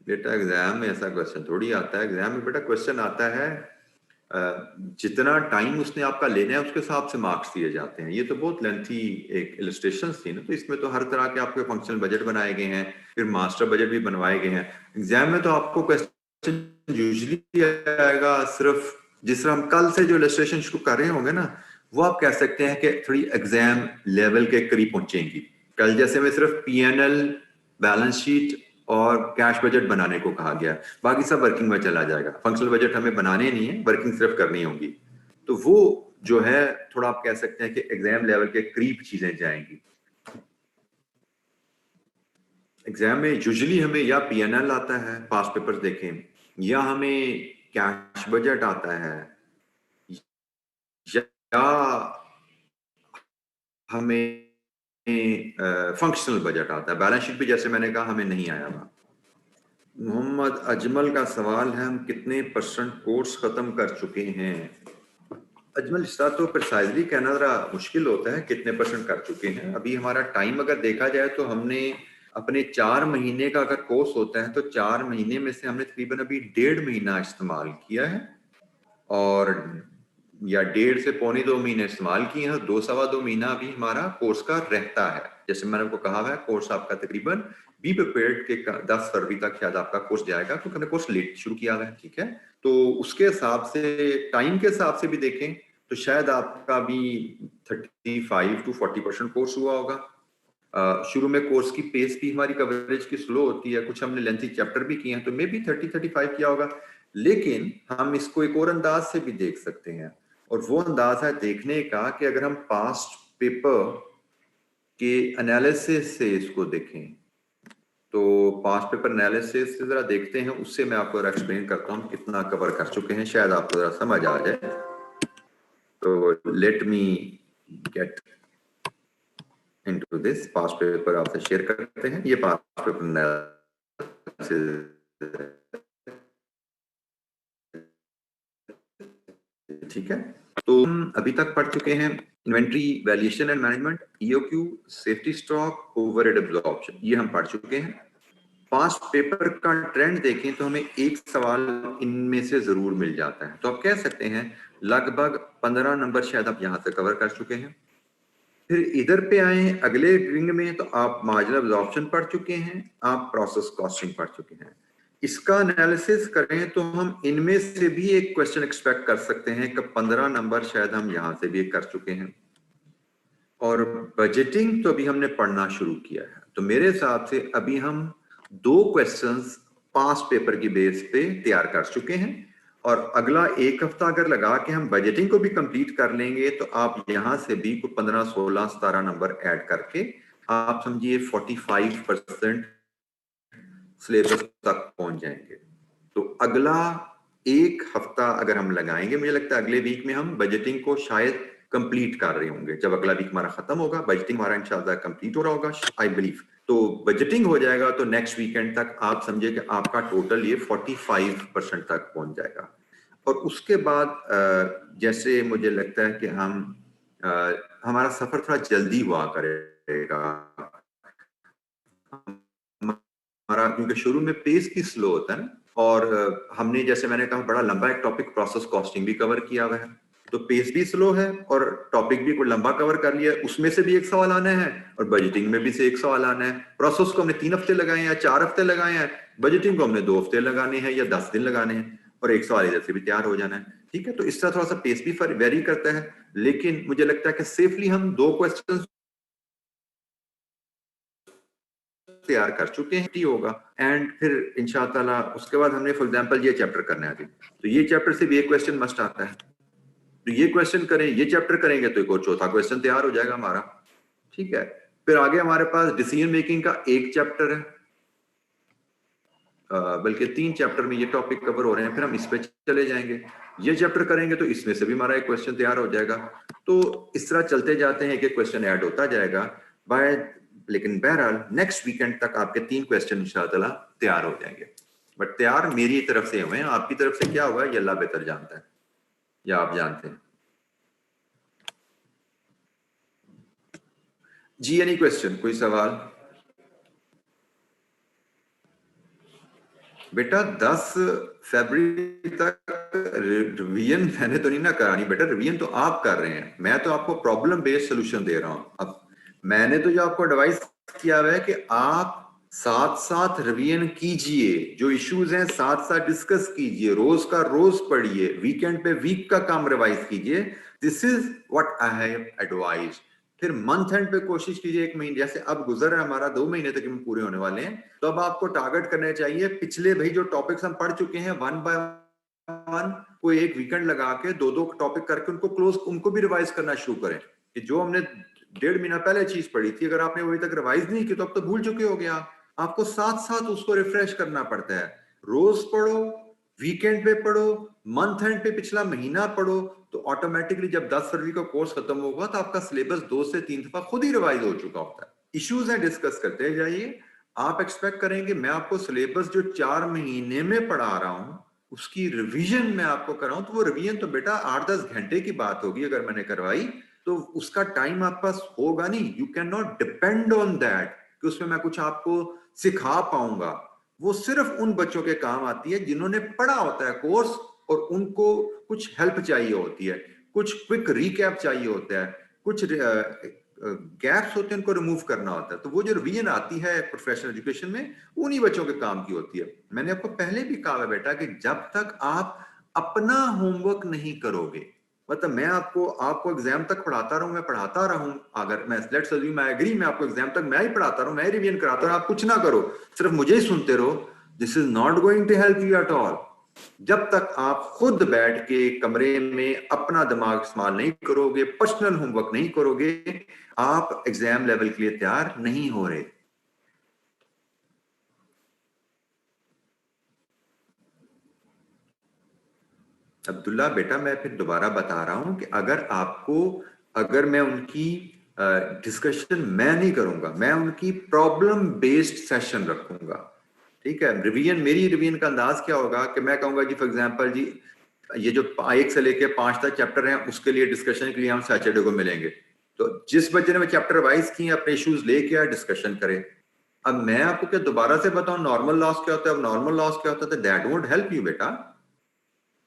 बेटा एग्जाम में ऐसा क्वेश्चन थोड़ी आता है। एग्जाम में बेटा क्वेश्चन आता है जितना टाइम उसने आपका लेना है उसके हिसाब से मार्क्स दिए जाते हैं। ये तो बहुत लेंथी एक इलस्ट्रेशन थी ना, तो इसमें तो हर तरह के आपके फंक्शनल बजट बनाए गए हैं, फिर मास्टर बजट भी बनवाए गए हैं। एग्जाम में तो आपको क्वेश्चन यूजुअली आएगा सिर्फ, जिस तरह हम कल से जो इलस्ट्रेशन शुरू कर रहे होंगे ना, वो आप कह सकते हैं कि थोड़ी एग्जाम लेवल के करीब पहुंचेंगी। कल जैसे में सिर्फ पीएनएल, बैलेंस शीट और कैश बजट बनाने को कहा गया, बाकी सब वर्किंग में चला जाएगा। फंक्शनल बजट हमें बनाने नहीं है, वर्किंग सिर्फ करनी होगी। तो वो जो है थोड़ा आप कह सकते हैं कि एग्जाम लेवल के करीब चीजें जाएंगी। एग्जाम में यूजुअली हमें या पीएनएल आता है, पास्ट पेपर्स देखें, या हमें कैश बजट आता है, या हमें फंक्शनल बजट आता है। बैलेंस शीट भी जैसे मैंने कहा हमें नहीं आया था। मोहम्मद अजमल का सवाल है, हम कितने % कोर्स खत्म कर चुके हैं? अजमल, इसका तो प्रिसाइजली कहना जरा मुश्किल होता है कितने % कर चुके हैं। अभी हमारा टाइम अगर देखा जाए तो हमने अपने 4 महीने का अगर कोर्स होता है तो 4 महीने में से हमने तकरीबन अभी 1.5 महीना इस्तेमाल किया है, और या 1.5 से 2.25 महीने इस्तेमाल किए हैं। 2-2.25 महीना अभी हमारा कोर्स का रहता है। जैसे मैंने आपको कहा है, कोर्स आपका तकरीबन बी प्रिपेयर्ड के 10 फरवरी तक शायद आपका कोर्स जाएगा, क्योंकि हमने कोर्स लेट शुरू किया है। ठीक है, तो उसके हिसाब से, टाइम के हिसाब से भी देखें तो शायद आपका भी 35 to 40% कोर्स हुआ होगा। शुरू में कोर्स की पेस भी हमारी कवरेज की स्लो होती है, कुछ हमने लेंथी चैप्टर भी किए हैं, तो मे बी 30-35 किया होगा। लेकिन हम इसको एक और अंदाज से भी देख सकते हैं, और वो अंदाज है देखने का कि अगर हम पास्ट पेपर के एनालिसिस से इसको देखें, तो पास्ट पेपर एनालिसिस से जरा देखते हैं, उससे मैं आपको एक्सप्लेन करता हूँ कितना कवर कर चुके हैं, शायद आपको जरा समझ आ जाए। तो let me get into this. Past paper आपसे शेयर करते हैं, ये पास्ट पेपर एनालिसिस, ठीक है। तो हम अभी तक पढ़ चुके हैं inventory valuation and management, EOQ, safety stock, overhead absorption, ये हम पढ़ चुके हैं। पास्ट पेपर का ट्रेंड देखें तो हमें एक सवाल इनमें से जरूर मिल जाता है, तो आप कह सकते हैं लगभग 15 नंबर शायद आप यहां से कवर कर चुके हैं। फिर इधर पे आए अगले रिंग में, तो आप मार्जिनल एब्जॉर्प्शन पढ़ चुके हैं, आप प्रोसेस कॉस्टिंग पढ़ चुके हैं। इसका एनालिसिस करें तो हम इनमें से भी एक क्वेश्चन एक्सपेक्ट कर सकते हैं कि 15 नंबर शायद हम यहां से भी कर चुके हैं। और बजटिंग तो अभी हमने पढ़ना शुरू किया है, तो मेरे हिसाब से अभी हम 2 क्वेश्चंस पास्ट पेपर की बेस पे तैयार कर चुके हैं, और अगला एक हफ्ता अगर लगा के हम बजटिंग को भी कंप्लीट कर लेंगे तो आप यहां से भी को 15, 16, 17 नंबर ऐड करके आप समझिए 45% सिलेबस तक पहुंच जाएंगे। तो अगला एक हफ्ता अगर हम लगाएंगे, मुझे लगता है अगले वीक में हम बजटिंग को शायद कंप्लीट कर रहे होंगे। जब अगला वीक हमारा खत्म होगा, बजटिंग हमारा इंशाल्लाह कंप्लीट हो रहा होगा, आई बिलीव। तो बजटिंग हो जाएगा तो नेक्स्ट वीकेंड तक आप समझिए कि आपका टोटल ये 45% तक पहुंच जाएगा। और उसके बाद जैसे मुझे लगता है कि हम हमारा सफर थोड़ा जल्दी हुआ करेगा हमारा, क्योंकि शुरू में पेस भी स्लो होता है ना, और हमने जैसे मैंने कहा बड़ा लंबा एक टॉपिक प्रोसेस कॉस्टिंग भी कवर किया हुआ है, तो पेस भी स्लो है और टॉपिक भी कोई लंबा कवर कर लिया है, उसमें से भी एक सवाल आना है, और बजटिंग में भी से एक सवाल आना है। प्रोसेस को हमने 3 हफ्ते लगाए हैं या 4 हफ्ते लगाए हैं, बजटिंग को हमने 2 हफ्ते लगाने हैं या 10 दिन लगाने हैं, और एक सवाल इधर से भी तैयार हो जाना है। ठीक है, तो इस तरह थोड़ा सा पेस भी वेरी करता है, लेकिन मुझे लगता है कि सेफली हम 2 क्वेश्चन तैयार कर चुके हैं, होगा। एंड फिर इंशाअल्लाह उसके बाद हमने फॉर एग्जांपल ये चैप्टर करना है अभी, तो ये चैप्टर से भी एक क्वेश्चन मस्ट आता है, तो ये क्वेश्चन करें, ये चैप्टर करेंगे तो एक और चौथा क्वेश्चन तैयार हो जाएगा हमारा। ठीक है, फिर आगे हमारे पास डिसीजन मेकिंग का एक चैप्टर है, बल्कि 3 चैप्टर में ये टॉपिक कवर हो रहे हैं, फिर हम इस पे चले जाएंगे, ये चैप्टर करेंगे तो इसमें से भी हमारा एक क्वेश्चन तैयार हो जाएगा। तो इस तरह चलते जाते हैं कि क्वेश्चन ऐड होता जाएगा बाय, लेकिन बहरहाल नेक्स्ट वीकेंड तक आपके 3 क्वेश्चन इंशाअल्लाह तैयार हो जाएंगे। बट तैयार मेरी तरफ से हुए हैं, आपकी तरफ से क्या हुआ है ये अल्लाह बेहतर जानता है, या आप जानते हैं। जी, एनी क्वेश्चन, कोई सवाल? बेटा 10 फरवरी तक रिवीजन मैंने तो नहीं ना करानी बेटा, रिवीजन तो आप कर रहे हैं, मैं तो आपको प्रॉब्लम बेस्ड सोल्यूशन दे रहा हूं। अब मैंने तो जो आपको एडवाइस किया है कि आप साथ साथ रिवीजन कीजिए, जो इश्यूज हैं साथ साथ डिस्कस कीजिए, रोज का रोज पढ़िए, वीकेंड पे वीक का काम रिवाइज कीजिए। This is what I have advised. फिर मंथ एंड पे कोशिश कीजिए, 1 महीने जैसे अब गुजर रहा है हमारा, 2 महीने तक हम पूरे होने वाले हैं, तो अब आपको टारगेट करने चाहिए पिछले भाई जो टॉपिक्स हम पढ़ चुके हैं 1 बाय 1, कोई एक वीकेंड लगा के 2-2 टॉपिक करके उनको क्लोज, उनको भी रिवाइज करना शुरू करें। कि जो हमने 1.5 महीना पहले चीज पढ़ी थी, अगर आपने अभी तक रिवाइज नहीं की तो अब तो भूल चुके हो गया। आपको साथ साथ उसको रिफ्रेश करना पड़ता है, रोज पढ़ो, वीकेंड पे पढ़ो, मंथ एंड पे पिछला महीना पढ़ो, तो ऑटोमेटिकली जब 10 फरवरी का कोर्स खत्म होगा तो आपका सिलेबस 2 से 3 दफा खुद ही रिवाइज हो चुका होता है। इश्यूज हैं, डिस्कस करते जाइए। आप एक्सपेक्ट करेंगे मैं आपको सिलेबस जो 4 महीने में पढ़ा रहा हूं उसकी रिवीजन मैं आपको कराऊं, तो वो रिवीजन तो बेटा 8-10 घंटे की बात होगी। अगर मैंने करवाई तो उसका टाइम आपके पास होगा नहीं। You can not depend on that कि उसमें मैं कुछ आपको सिखा पाऊंगा। वो सिर्फ उन बच्चों के काम आती है जिन्होंने पढ़ा होता है कोर्स और उनको कुछ हेल्प चाहिए होती है, कुछ क्विक रिकैप चाहिए होता है, कुछ गैप्स होते हैं उनको रिमूव करना होता है। तो वो जो रिवीजन आती है प्रोफेशनल एजुकेशन में उन्हीं बच्चों के काम की होती है। मैंने आपको पहले भी कहा है बेटा कि जब तक आप अपना होमवर्क नहीं करोगे, मतलब मैं आपको एग्जाम तक पढ़ाता रहूं, मैं पढ़ाता रहूं, अगर मैं लेट्स अज्यूम आई एग्री, मैं आपको एग्जाम तक मैं ही पढ़ाता रहूं, मैं ही रिवीजन कराता रहूं, आप कुछ ना करो, सिर्फ मुझे ही सुनते रहो, this is not going to help you at all. जब तक आप खुद बैठ के कमरे में अपना दिमाग इस्तेमाल नहीं करोगे, पर्सनल होमवर्क नहीं करोगे, आप एग्जाम लेवल के लिए तैयार नहीं हो रहे। अब्दुल्ला बेटा मैं फिर दोबारा बता रहा हूं कि अगर मैं उनकी डिस्कशन मैं नहीं करूंगा, मैं उनकी प्रॉब्लम बेस्ड सेशन रखूंगा। ठीक है, रिवीजन, मेरी रिवीजन का अंदाज क्या होगा कि मैं कहूंगा जी फॉर एग्जांपल जी ये जो 1 से लेके 5 तक चैप्टर हैं उसके लिए डिस्कशन के लिए हम सैटरडे को मिलेंगे। तो जिस बच्चे ने चैप्टर वाइज किए अपने इश्यूज लेके आए, डिस्कशन करें। अब मैं आपको क्या दोबारा से बताऊं नॉर्मल लॉस क्या होता है, अब नॉर्मल लॉस क्या होता है, दैट वोंट हेल्प यू बेटा।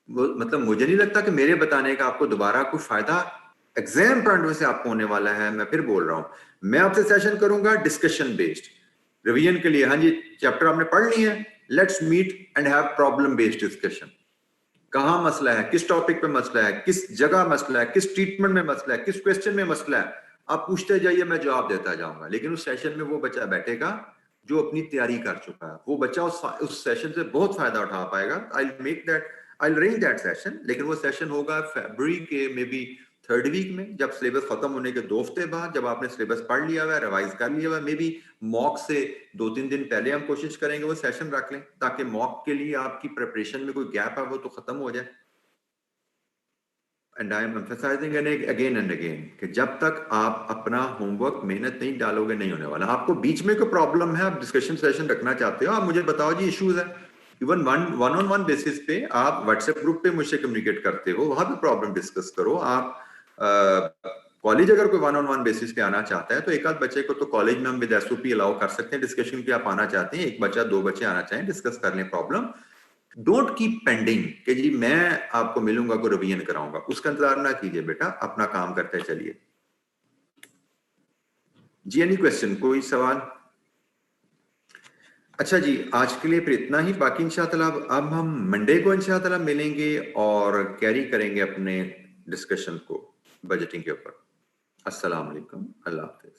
मतलब मुझे नहीं लगता कि मेरे बताने का आपको दोबारा कुछ फायदा एग्जाम पॉइंट से आपको होने वाला है। मैं फिर बोल रहा हूं, मैं आपसे सेशन करूंगा डिस्कशन बेस्ड रिवीजन के लिए। हाँ जी, चैप्टर आपने पढ़ ली है, let's meet and have problem based discussion. कहां मसला है, किस टॉपिक पे मसला है, किस जगह मसला है, किस ट्रीटमेंट में मसला है, किस क्वेश्चन में मसला है, आप पूछते जाइए, मैं जवाब देता जाऊंगा। लेकिन उस सेशन में वो बच्चा बैठेगा जो अपनी तैयारी कर चुका है, वो बच्चा उस सेशन से बहुत फायदा उठा पाएगा। आई अरेंज दैट सेशन, लेकिन वो सेशन होगा फरवरी के मे बी 3rd वीक में, जब सिलेबस खत्म होने के 2 हफ्ते बाद, जब आपने सिलेबस पढ़ लिया हुआ है, रिवाइज कर लिया हुआ है। मे बी मॉक से 2-3 दिन पहले हम कोशिश करेंगे वो सेशन रख लें, ताकि मॉक के लिए आपकी प्रिपरेशन में कोई गैप है वो तो खत्म हो जाए। And I am emphasising again and again कि जब तक आप अपना होमवर्क मेहनत नहीं डालोगे नहीं होने वाला। आपको बीच में कोई प्रॉब्लम है, आप डिस्कशन सेशन रखना चाहते हो, आप मुझे बताओ जी, इश्यूज है। Even one on one basis पे आप व्हाट्सएप ग्रुप पे मुझसे कम्युनिकेट करते हो, वहां भी प्रॉब्लम डिस्कस करो। आप कॉलेज अगर कोई वन ऑन वन बेसिस पे आना चाहता है तो एक आध बच्चे को तो कॉलेज में हम विद एसओपी अलाउ कर सकते हैं डिस्कशन पे। आप आना चाहते हैं, 1 बच्चा 2 बच्चे आना चाहें, डिस्कस कर लें प्रॉब्लम। डोंट कीप पेंडिंग कि जी मैं आपको मिलूंगा को रिवीजन कराऊंगा, उसका इंतजार ना कीजिए बेटा, अपना काम करते चलिए। जी एनी क्वेश्चन, कोई सवाल? अच्छा जी, आज के लिए फिर इतना ही। बाकी इंशाअल्लाह अब हम मंडे को इंशाअल्लाह मिलेंगे और कैरी करेंगे अपने डिस्कशन को बजटिंग के ऊपर। अस्सलाम वालेकुम, अल्लाह हाफिज।